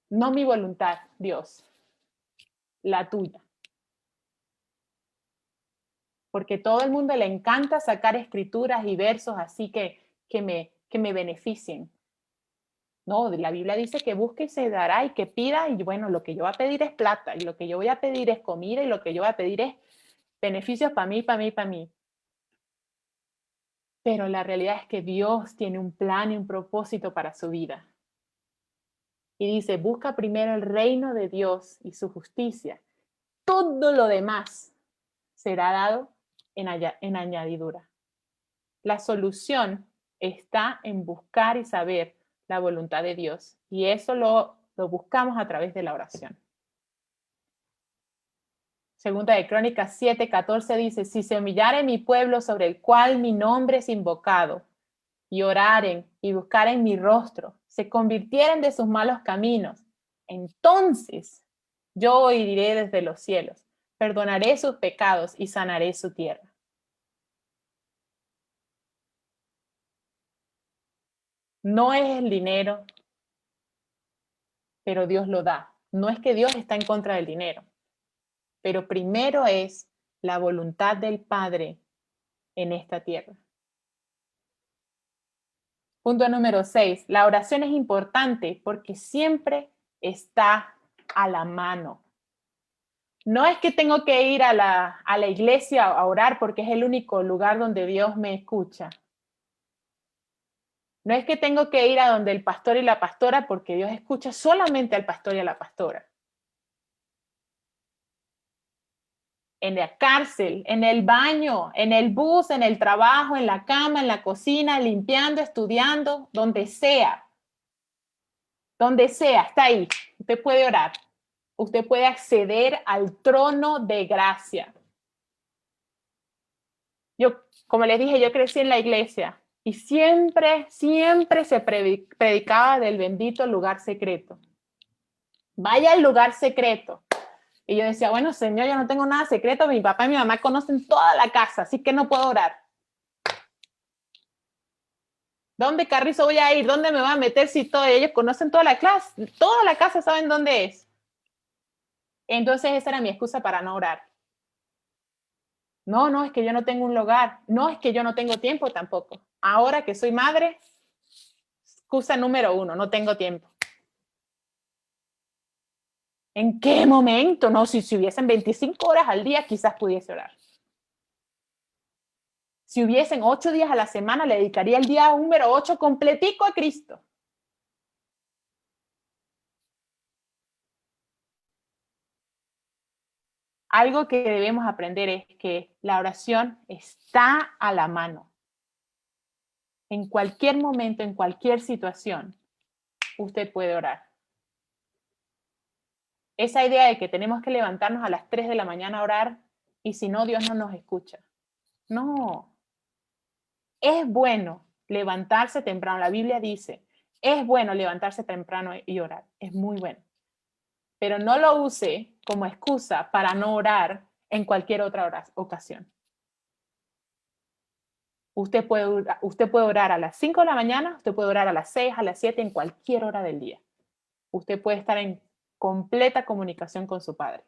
No mi voluntad, Dios, la tuya. Porque todo el mundo le encanta sacar escrituras y versos así que me beneficien. No, la Biblia dice que busque y se dará y que pida y bueno, lo que yo voy a pedir es plata y lo que yo voy a pedir es comida y lo que yo voy a pedir es beneficios para mí, para mí, para mí. Pero la realidad es que Dios tiene un plan y un propósito para su vida. Y dice, busca primero el reino de Dios y su justicia. Todo lo demás será dado en añadidura. La solución está en buscar y saber la voluntad de Dios. Y eso lo buscamos a través de la oración. Segunda de Crónicas 7:14 dice, si se humillare mi pueblo sobre el cual mi nombre es invocado, y oraren y buscaren mi rostro, se convirtieren de sus malos caminos, entonces yo oiré desde los cielos, perdonaré sus pecados y sanaré su tierra. No es el dinero, pero Dios lo da. No es que Dios está en contra del dinero, pero primero es la voluntad del Padre en esta tierra. Punto número 6. La oración es importante porque siempre está a la mano. No es que tengo que ir a la iglesia a orar porque es el único lugar donde Dios me escucha. No es que tengo que ir a donde el pastor y la pastora porque Dios escucha solamente al pastor y a la pastora. En la cárcel, en el baño, en el bus, en el trabajo, en la cama, en la cocina, limpiando, estudiando, donde sea. Donde sea, está ahí. Usted puede orar. Usted puede acceder al trono de gracia. Yo, como les dije, yo crecí en la iglesia y siempre se predicaba del bendito lugar secreto. Vaya al lugar secreto. Y yo decía, bueno, Señor, yo no tengo nada secreto, mi papá y mi mamá conocen toda la casa, así que no puedo orar. ¿Dónde carrizo voy a ir? ¿Dónde me voy a meter si todos ellos conocen toda la casa saben dónde es? Entonces esa era mi excusa para no orar. No, es que yo no tengo un lugar. No, es que yo no tengo tiempo tampoco. Ahora que soy madre, excusa número 1, no tengo tiempo. ¿En qué momento? No, si hubiesen 25 horas al día, quizás pudiese orar. Si hubiesen 8 días a la semana, le dedicaría el día número 8 completico a Cristo. Algo que debemos aprender es que la oración está a la mano. En cualquier momento, en cualquier situación, usted puede orar. Esa idea de que tenemos que levantarnos a las 3 de la mañana a orar y si no, Dios no nos escucha. No. Es bueno levantarse temprano. La Biblia dice, es bueno levantarse temprano y orar. Es muy bueno. Pero no lo use como excusa para no orar en cualquier otra ocasión. Usted puede orar a las 5 de la mañana, usted puede orar a las 6, a las 7, en cualquier hora del día. Usted puede estar en completa comunicación con su Padre.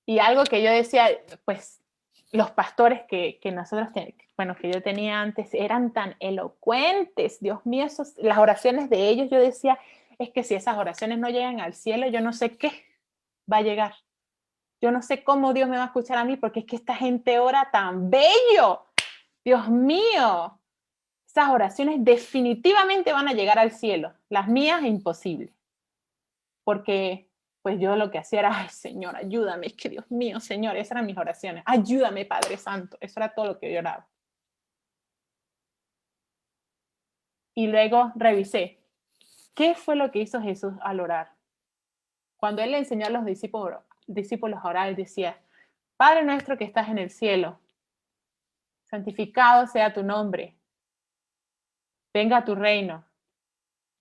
Y algo que yo decía, pues los pastores que nosotros, bueno, que yo tenía antes, eran tan elocuentes, Dios mío, las oraciones de ellos, yo decía, es que si esas oraciones no llegan al cielo, yo no sé qué va a llegar. Yo no sé cómo Dios me va a escuchar a mí, porque es que esta gente ora tan bello. Dios mío, esas oraciones definitivamente van a llegar al cielo. Las mías, imposible. Porque pues yo lo que hacía era, ay, Señor, ayúdame, es que Dios mío, Señor, esas eran mis oraciones. Ayúdame, Padre Santo. Eso era todo lo que yo oraba. Y luego revisé, ¿qué fue lo que hizo Jesús al orar? Cuando Él le enseñó a los discípulos a orar, Él decía, Padre nuestro que estás en el cielo, santificado sea tu nombre, venga tu reino.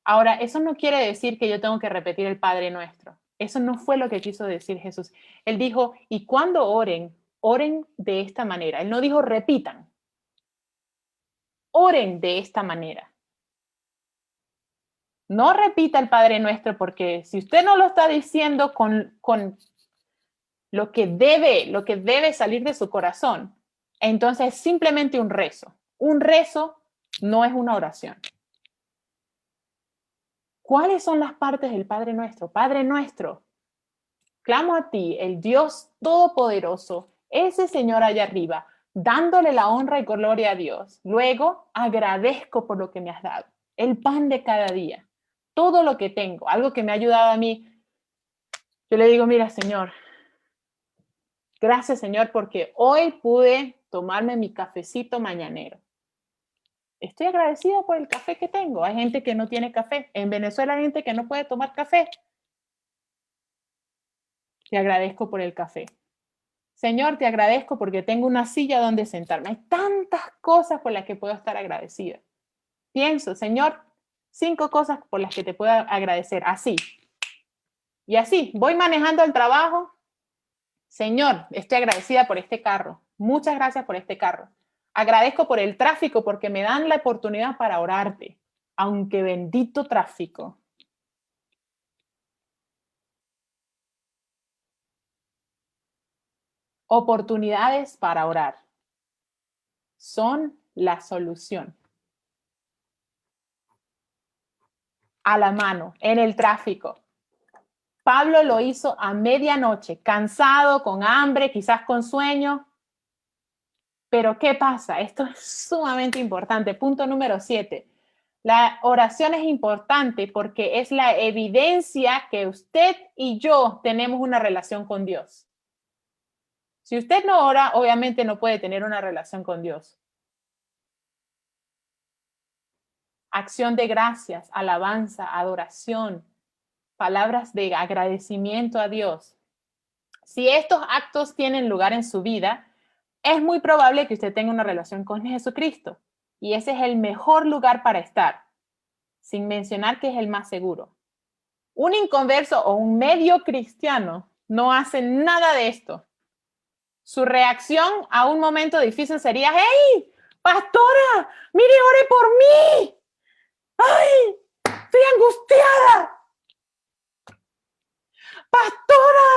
Ahora, eso no quiere decir que yo tengo que repetir el Padre nuestro. Eso no fue lo que quiso decir Jesús. Él dijo, y cuando oren, oren de esta manera. Él no dijo repitan. Oren de esta manera. No repita el Padre Nuestro, porque si usted no lo está diciendo con lo que debe salir de su corazón, entonces es simplemente un rezo. Un rezo no es una oración. ¿Cuáles son las partes del Padre Nuestro? Padre Nuestro, clamo a ti, el Dios Todopoderoso, ese Señor allá arriba, dándole la honra y gloria a Dios. Luego agradezco por lo que me has dado, el pan de cada día, todo lo que tengo, algo que me ha ayudado a mí. Yo le digo, mira, Señor, gracias, Señor, porque hoy pude tomarme mi cafecito mañanero. Estoy agradecida por el café que tengo. Hay gente que no tiene café. En Venezuela hay gente que no puede tomar café. Te agradezco por el café. Señor, te agradezco porque tengo una silla donde sentarme. Hay tantas cosas por las que puedo estar agradecida. Pienso, Señor, 5 cosas por las que te puedo agradecer. Así. Y así, voy manejando el trabajo. Señor, estoy agradecida por este carro. Muchas gracias por este carro. Agradezco por el tráfico porque me dan la oportunidad para orarte. Aunque bendito tráfico. Oportunidades para orar son la solución. A la mano, en el tráfico. Pablo lo hizo a medianoche, cansado, con hambre, quizás con sueño. Pero ¿qué pasa? Esto es sumamente importante. Punto número 7. La oración es importante porque es la evidencia que usted y yo tenemos una relación con Dios. Si usted no ora, obviamente no puede tener una relación con Dios. Acción de gracias, alabanza, adoración, palabras de agradecimiento a Dios. Si estos actos tienen lugar en su vida, es muy probable que usted tenga una relación con Jesucristo. Y ese es el mejor lugar para estar, sin mencionar que es el más seguro. Un inconverso o un medio cristiano no hace nada de esto. Su reacción a un momento difícil sería, ¡hey, pastora, mire, ore por mí! ¡Ay, estoy angustiada! ¡Pastora!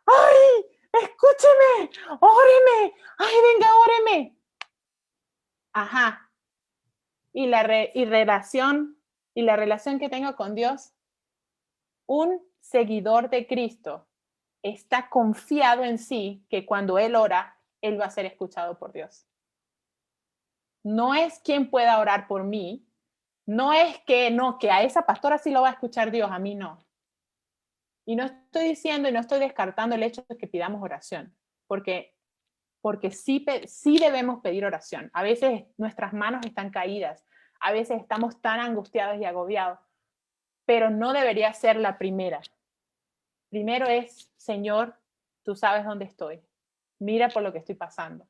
¡Ay, escúcheme! ¡Óreme! ¡Ay, venga, óreme! Ajá. Y la relación que tengo con Dios, un seguidor de Cristo está confiado en sí que cuando él ora, él va a ser escuchado por Dios. No es quien pueda orar por mí, no es que a esa pastora sí lo va a escuchar Dios, a mí no. Y no estoy diciendo y no estoy descartando el hecho de que pidamos oración, porque sí debemos pedir oración. A veces nuestras manos están caídas, a veces estamos tan angustiados y agobiados, pero no debería ser la primera. Primero es, Señor, tú sabes dónde estoy. Mira por lo que estoy pasando.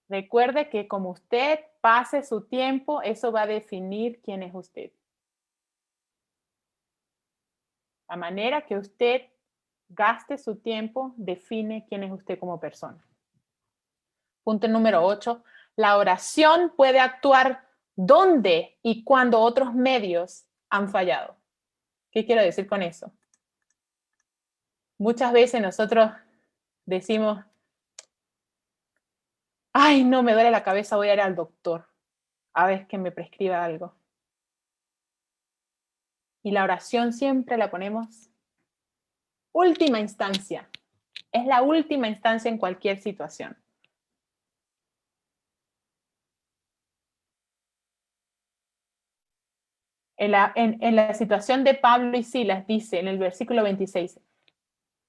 Recuerde que como usted pase su tiempo, eso va a definir quién es usted. La manera que usted gaste su tiempo define quién es usted como persona. Punto número 8. La oración puede actuar donde y cuando otros medios han fallado. ¿Qué quiero decir con eso? Muchas veces nosotros decimos, ay, no, me duele la cabeza, voy a ir al doctor a ver que me prescriba algo. Y la oración siempre la ponemos última instancia. Es la última instancia en cualquier situación. En la situación de Pablo y Silas, dice en el versículo 26,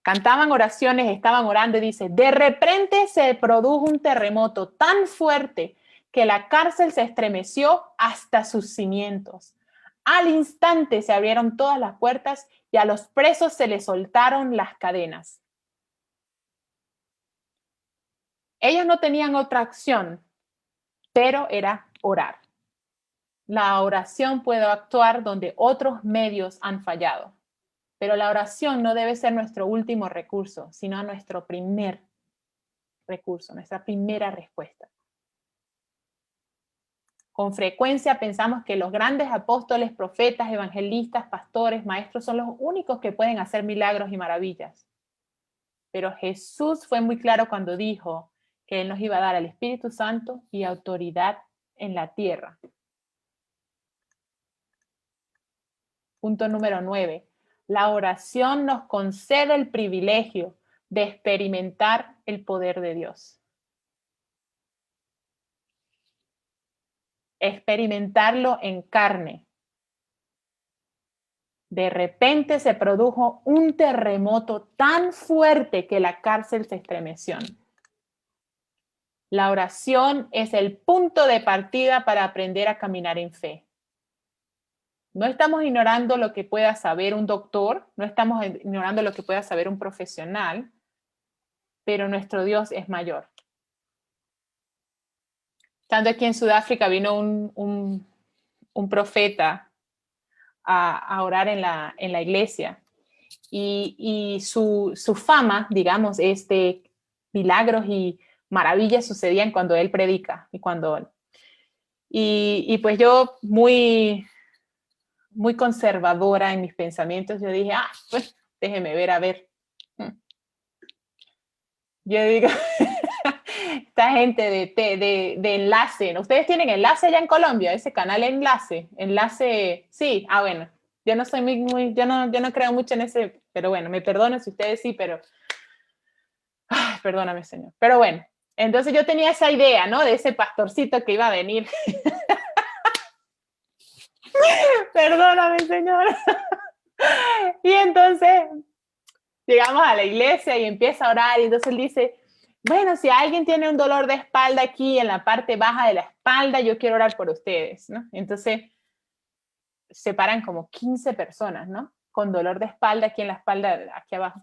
cantaban oraciones, estaban orando y dice, de repente se produjo un terremoto tan fuerte que la cárcel se estremeció hasta sus cimientos. Al instante se abrieron todas las puertas y a los presos se les soltaron las cadenas. Ellos no tenían otra acción, pero era orar. La oración puede actuar donde otros medios han fallado, pero la oración no debe ser nuestro último recurso, sino nuestro primer recurso, nuestra primera respuesta. Con frecuencia pensamos que los grandes apóstoles, profetas, evangelistas, pastores, maestros son los únicos que pueden hacer milagros y maravillas. Pero Jesús fue muy claro cuando dijo que Él nos iba a dar el Espíritu Santo y autoridad en la tierra. Punto número 9. La oración nos concede el privilegio de experimentar el poder de Dios. Experimentarlo en carne. De repente se produjo un terremoto tan fuerte que la cárcel se estremeció. La oración es el punto de partida para aprender a caminar en fe. No estamos ignorando lo que pueda saber un doctor, no estamos ignorando lo que pueda saber un profesional, pero nuestro Dios es mayor. Estando aquí en Sudáfrica vino un profeta a orar en la iglesia y su fama, digamos, es de milagros y maravillas sucedían cuando él predica y pues yo muy conservadora en mis pensamientos, yo dije, pues déjeme ver, a ver. Yo digo, esta gente de Enlace, ¿no? ¿Ustedes tienen Enlace allá en Colombia? Ese canal Enlace, sí, bueno, yo no soy yo no creo mucho en ese, pero bueno, me perdono si ustedes sí, pero, perdóname, Señor. Pero bueno, entonces yo tenía esa idea, ¿no? De ese pastorcito que iba a venir. Perdóname, Señor. Y entonces llegamos a la iglesia y empieza a orar y entonces él dice, bueno, si alguien tiene un dolor de espalda aquí en la parte baja de la espalda, yo quiero orar por ustedes, ¿no? Entonces se paran como 15 personas, ¿no? Con dolor de espalda aquí en la espalda, aquí abajo.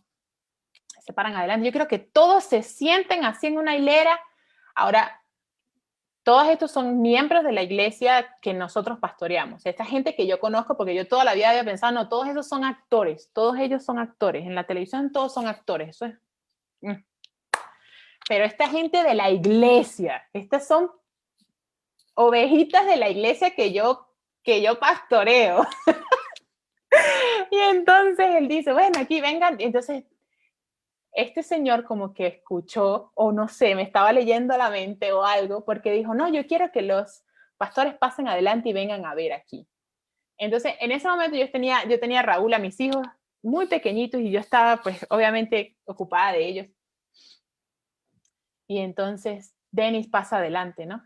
Se paran adelante. Yo creo que todos se sienten así en una hilera. Ahora, todos estos son miembros de la iglesia que nosotros pastoreamos. Esta gente que yo conozco, porque yo toda la vida había pensado, no, todos esos son actores, todos ellos son actores. En la televisión todos son actores. Eso es... Pero esta gente de la iglesia, estas son ovejitas de la iglesia que yo pastoreo. Y entonces él dice, bueno, aquí vengan. Entonces, este señor como que escuchó, o no sé, me estaba leyendo la mente o algo, porque dijo, no, yo quiero que los pastores pasen adelante y vengan a ver aquí. Entonces, en ese momento yo tenía a Raúl, a mis hijos, muy pequeñitos, y yo estaba, pues, obviamente ocupada de ellos. Y entonces, Denis pasa adelante, ¿no?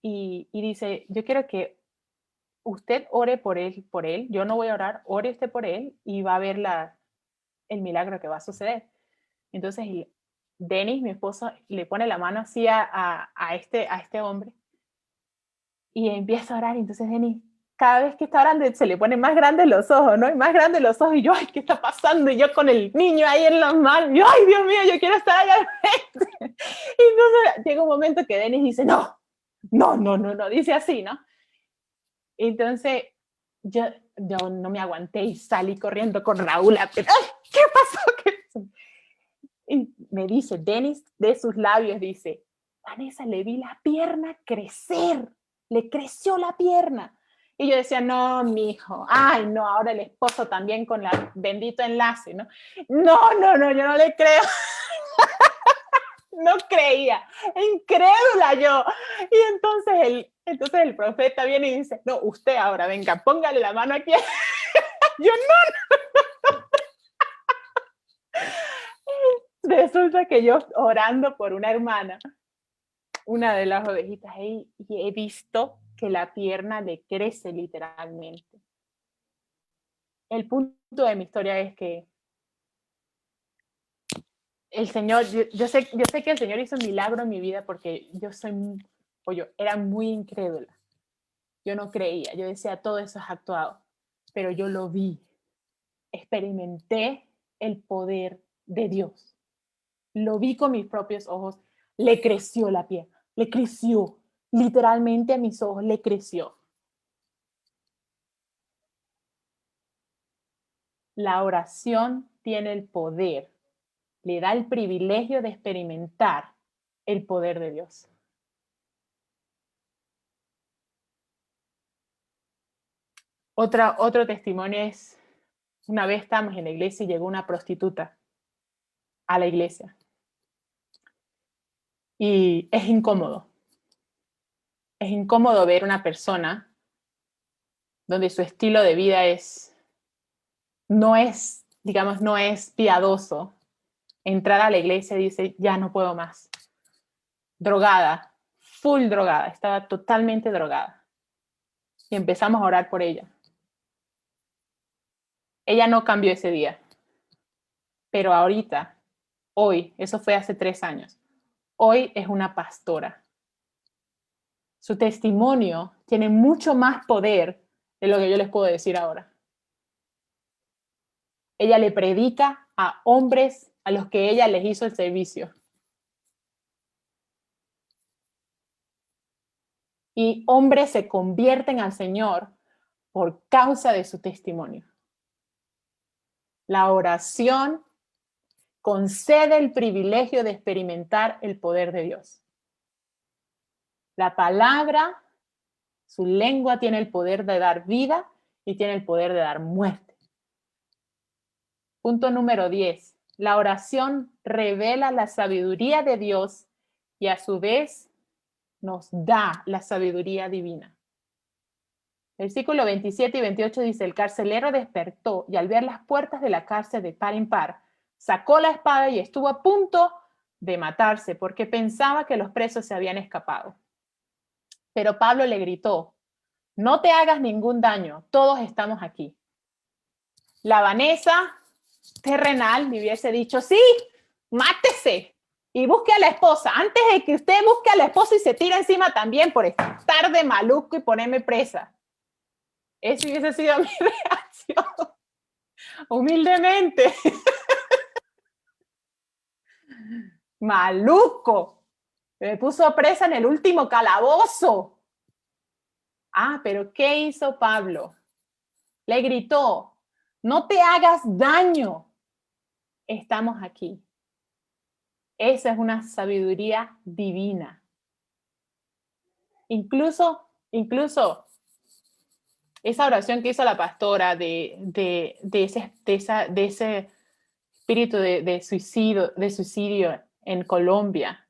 Y dice, yo quiero que usted ore por él, yo no voy a orar, ore usted por él y va a ver el milagro que va a suceder. Entonces, Denis, mi esposo, le pone la mano así a este hombre y empieza a orar. Y entonces Denis, cada vez que está orando, se le ponen más grandes los ojos, ¿no? Y más grandes los ojos. Y yo, ay, ¿qué está pasando? Y yo con el niño ahí en las manos. Y yo, ay, Dios mío, yo quiero estar allá al frente. Y entonces llega un momento que Denis dice, no, dice así, ¿no? Entonces yo no me aguanté y salí corriendo con Raúl. ¿Qué pasó? Y me dice, Denis, de sus labios, dice, Vanessa, le vi la pierna crecer, le creció la pierna. Y yo decía, no, mijo, ay, no, ahora el esposo también con la bendito enlace, ¿no? No, yo no le creo. No creía, incrédula yo. Y entonces el profeta viene y dice, no, usted ahora, venga, póngale la mano aquí. Yo no. Resulta que yo orando por una hermana, una de las ovejitas ahí, y he visto que la pierna le crece literalmente. El punto de mi historia es que el Señor, yo sé que el Señor hizo un milagro en mi vida porque yo era muy incrédula. Yo no creía, yo decía, todo eso es actuado, pero yo lo vi, experimenté el poder de Dios. Lo vi con mis propios ojos, le creció la pierna, le creció, literalmente a mis ojos le creció. La oración tiene el poder, le da el privilegio de experimentar el poder de Dios. Otro testimonio es, una vez estábamos en la iglesia y llegó una prostituta a la iglesia. Y es incómodo. Es incómodo ver una persona donde su estilo de vida no es, digamos, no es piadoso. Entrar a la iglesia y dice, ya no puedo más. Drogada, full drogada, estaba totalmente drogada. Y empezamos a orar por ella. Ella no cambió ese día. Pero ahorita, hoy, eso fue hace 3 años, hoy es una pastora. Su testimonio tiene mucho más poder de lo que yo les puedo decir ahora. Ella le predica a hombres a los que ella les hizo el servicio. Y hombres se convierten al Señor por causa de su testimonio. La oración concede el privilegio de experimentar el poder de Dios. La palabra, su lengua tiene el poder de dar vida y tiene el poder de dar muerte. Punto número 10. La oración revela la sabiduría de Dios y a su vez nos da la sabiduría divina. Versículo 27 y 28 dice, el carcelero despertó y al ver las puertas de la cárcel de par en par, sacó la espada y estuvo a punto de matarse porque pensaba que los presos se habían escapado. Pero Pablo le gritó, no te hagas ningún daño, todos estamos aquí. La Vanessa terrenal me hubiese dicho, sí, mátese y busque a la esposa, antes de que usted busque a la esposa y se tire encima también por estar de maluco y ponerme presa. Esa hubiese sido mi reacción, humildemente. Maluco, me puso presa en el último calabozo. Ah, pero ¿qué hizo Pablo? Le gritó, no te hagas daño, estamos aquí. Esa es una sabiduría divina. Incluso esa oración que hizo la pastora de ese espíritu de suicidio en Colombia,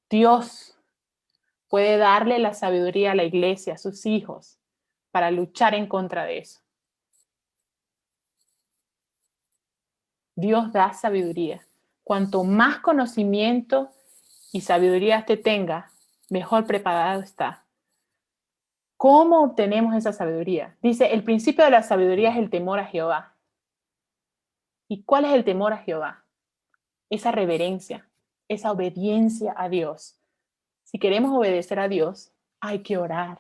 Dios puede darle la sabiduría a la iglesia, a sus hijos, para luchar en contra de eso. Dios da sabiduría. Cuanto más conocimiento y sabiduría te tenga, mejor preparado está. ¿Cómo obtenemos esa sabiduría? Dice, el principio de la sabiduría es el temor a Jehová. ¿Y cuál es el temor a Jehová? Esa reverencia, esa obediencia a Dios. Si queremos obedecer a Dios, hay que orar.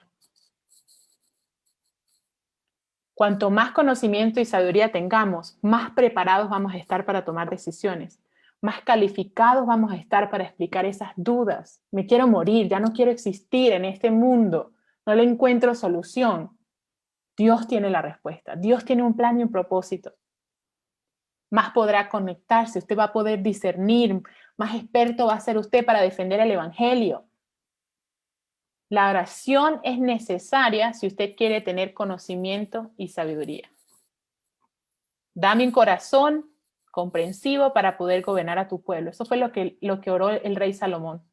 Cuanto más conocimiento y sabiduría tengamos, más preparados vamos a estar para tomar decisiones, más calificados vamos a estar para explicar esas dudas. Me quiero morir, ya no quiero existir en este mundo, no le encuentro solución. Dios tiene la respuesta, Dios tiene un plan y un propósito. Más podrá conectarse, usted va a poder discernir, más experto va a ser usted para defender el evangelio. La oración es necesaria si usted quiere tener conocimiento y sabiduría. Dame un corazón comprensivo para poder gobernar a tu pueblo. Eso fue lo que oró el rey Salomón.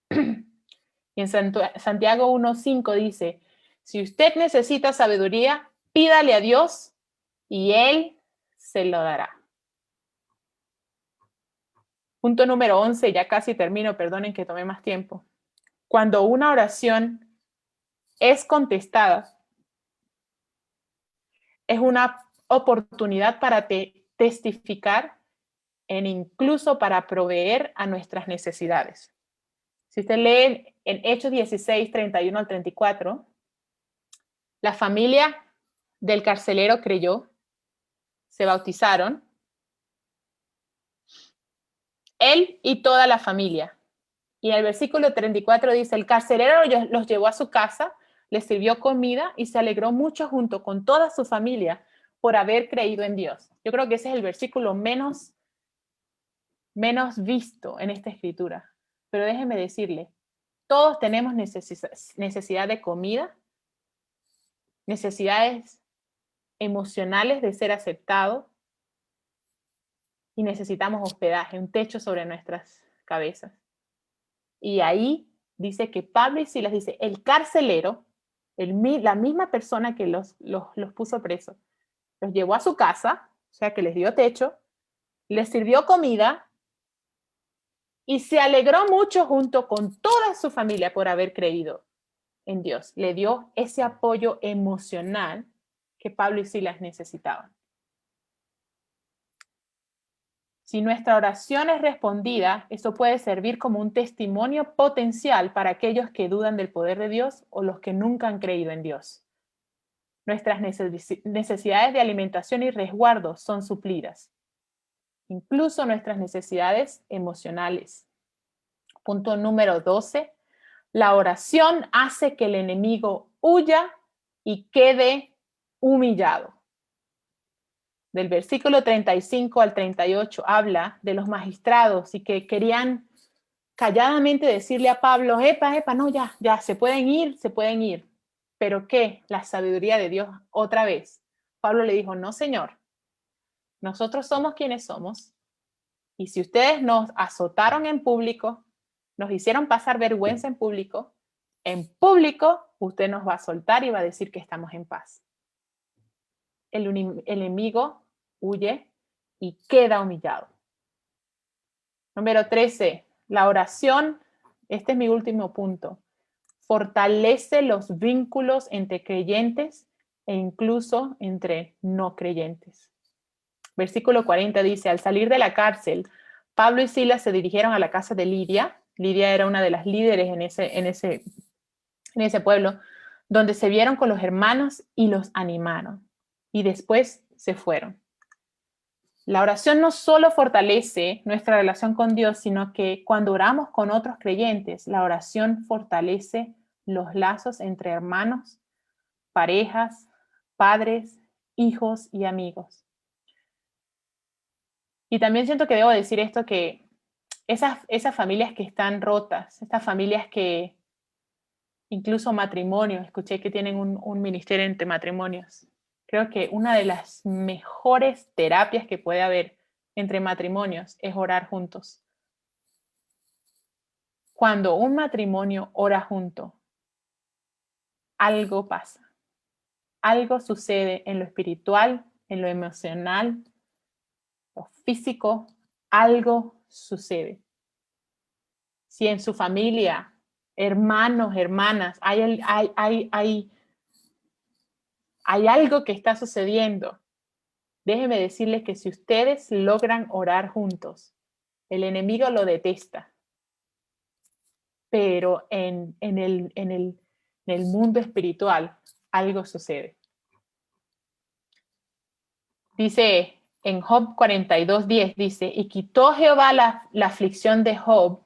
Y en Santiago 1:5 dice, si usted necesita sabiduría, pídale a Dios y Él se lo dará. Punto número 11, ya casi termino, perdonen que tomé más tiempo. Cuando una oración es contestada, es una oportunidad para testificar e incluso para proveer a nuestras necesidades. Si usted lee en Hechos 16, 31 al 34, la familia del carcelero creyó, se bautizaron, él y toda la familia. Y el versículo 34 dice, el carcelero los llevó a su casa, les sirvió comida y se alegró mucho junto con toda su familia por haber creído en Dios. Yo creo que ese es el versículo menos visto en esta escritura. Pero déjeme decirle, todos tenemos necesidad de comida, necesidades emocionales de ser aceptados y necesitamos hospedaje, un techo sobre nuestras cabezas. Y ahí dice que Pablo y Silas, dice, el carcelero, la misma persona que los puso presos, los llevó a su casa, o sea que les dio techo, les sirvió comida y se alegró mucho junto con toda su familia por haber creído en Dios. Le dio ese apoyo emocional que Pablo y Silas necesitaban. Si nuestra oración es respondida, esto puede servir como un testimonio potencial para aquellos que dudan del poder de Dios o los que nunca han creído en Dios. Nuestras necesidades de alimentación y resguardo son suplidas, incluso nuestras necesidades emocionales. Punto número 12. La oración hace que el enemigo huya y quede humillado. Del versículo 35 al 38 habla de los magistrados y que querían calladamente decirle a Pablo, epa, no, ya, se pueden ir. ¿Pero qué? La sabiduría de Dios otra vez. Pablo le dijo, no, señor, nosotros somos quienes somos y si ustedes nos azotaron en público, nos hicieron pasar vergüenza en público usted nos va a soltar y va a decir que estamos en paz. El enemigo huye y queda humillado. Número 13, la oración, este es mi último punto, fortalece los vínculos entre creyentes e incluso entre no creyentes. Versículo 40 dice, al salir de la cárcel, Pablo y Silas se dirigieron a la casa de Lidia. Lidia era una de las líderes en ese pueblo, donde se vieron con los hermanos y los animaron. Y después se fueron. La oración no solo fortalece nuestra relación con Dios, sino que cuando oramos con otros creyentes, la oración fortalece los lazos entre hermanos, parejas, padres, hijos y amigos. Y también siento que debo decir esto, que esas familias que están rotas, estas familias que incluso matrimonios, escuché que tienen un ministerio entre matrimonios. Creo que una de las mejores terapias que puede haber entre matrimonios es orar juntos. Cuando un matrimonio ora junto, algo pasa. Algo sucede en lo espiritual, en lo emocional, lo físico, algo sucede. Si en su familia, hermanos, hermanas, hay algo que está sucediendo, déjenme decirles que si ustedes logran orar juntos, el enemigo lo detesta. Pero en el mundo espiritual algo sucede. Dice en Job 42:10, dice, y quitó Jehová la aflicción de Job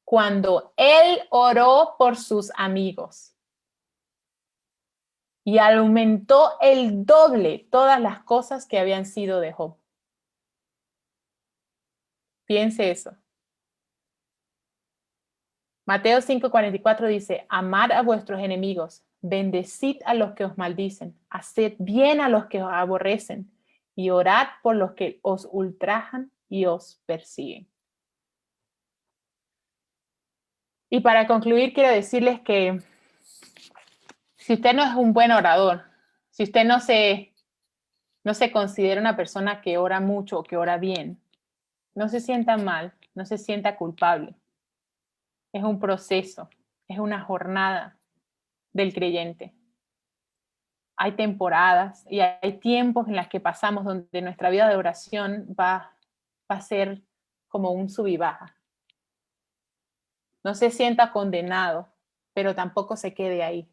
cuando él oró por sus amigos. Y aumentó el doble todas las cosas que habían sido de Job. Piense eso. Mateo 5:44 dice, amad a vuestros enemigos, bendecid a los que os maldicen, haced bien a los que os aborrecen y orad por los que os ultrajan y os persiguen. Y para concluir, quiero decirles que si usted no es un buen orador, si usted no se considera una persona que ora mucho o que ora bien, no se sienta mal, no se sienta culpable. Es un proceso, es una jornada. del creyente. Hay temporadas y hay tiempos en las que pasamos donde nuestra vida de oración va a ser como un sub y baja. No se sienta condenado, pero tampoco se quede ahí.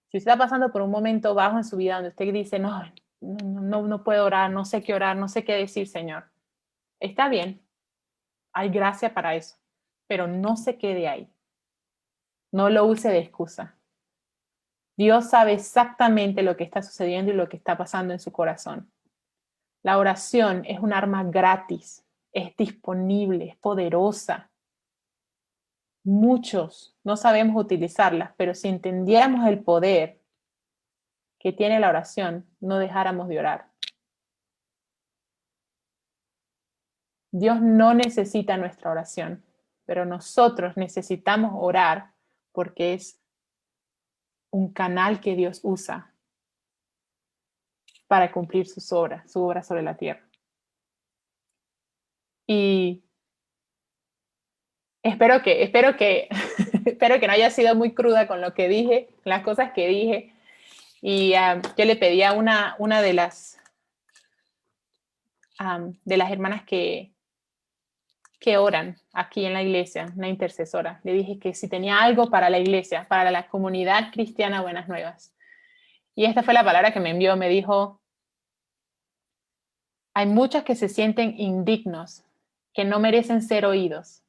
Si usted está pasando por un momento bajo en su vida donde usted dice, no puedo orar, no sé qué orar, no sé qué decir, Señor. Está bien, hay gracia para eso, pero no se quede ahí. No lo use de excusa. Dios sabe exactamente lo que está sucediendo y lo que está pasando en su corazón. La oración es un arma gratis, es disponible, es poderosa. Muchos no sabemos utilizarla, pero si entendiéramos el poder que tiene la oración, no dejáramos de orar. Dios no necesita nuestra oración, pero nosotros necesitamos orar porque es un canal que Dios usa para cumplir su obra sobre la tierra. Y espero que espero que no haya sido muy cruda con lo que dije, las cosas que dije. Y yo le pedí a una de las hermanas que oran aquí en la iglesia, una intercesora. Le dije que si tenía algo para la iglesia, para la comunidad cristiana Buenas Nuevas. Y esta fue la palabra que me envió. Me dijo, hay muchos que se sienten indignos, que no merecen ser oídos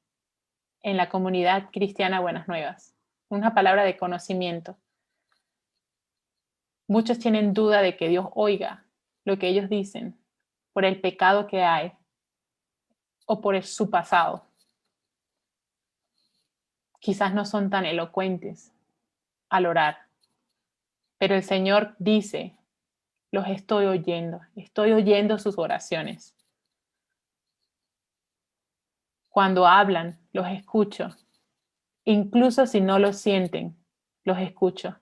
en la comunidad cristiana Buenas Nuevas. Una palabra de conocimiento. Muchos tienen duda de que Dios oiga lo que ellos dicen por el pecado que hay o por su pasado. Quizás no son tan elocuentes al orar, pero el Señor dice, los estoy oyendo sus oraciones. Cuando hablan, los escucho. Incluso si no lo sienten, los escucho.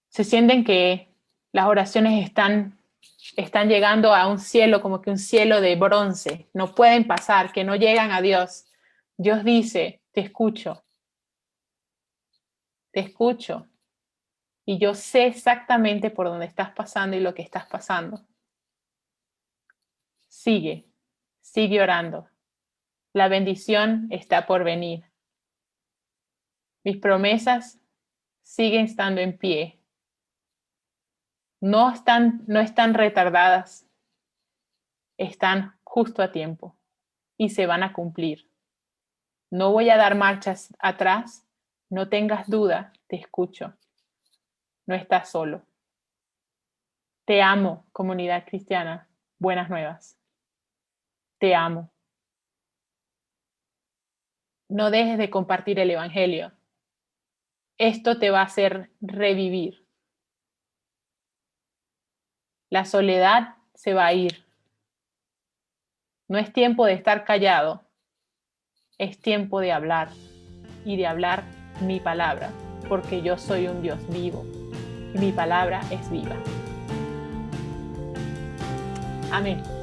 Se sienten que las oraciones están llegando a un cielo, como que un cielo de bronce. No pueden pasar, que no llegan a Dios. Dios dice, te escucho. Te escucho. Y yo sé exactamente por dónde estás pasando y lo que estás pasando. Sigue orando. La bendición está por venir. Mis promesas siguen estando en pie. No están retardadas. Están justo a tiempo y se van a cumplir. No voy a dar marchas atrás. No tengas duda, te escucho. No estás solo. Te amo, comunidad cristiana. Buenas Nuevas. Te amo. No dejes de compartir el evangelio. Esto te va a hacer revivir. La soledad se va a ir. No es tiempo de estar callado. Es tiempo de hablar y de hablar mi palabra, porque yo soy un Dios vivo y mi palabra es viva. Amén.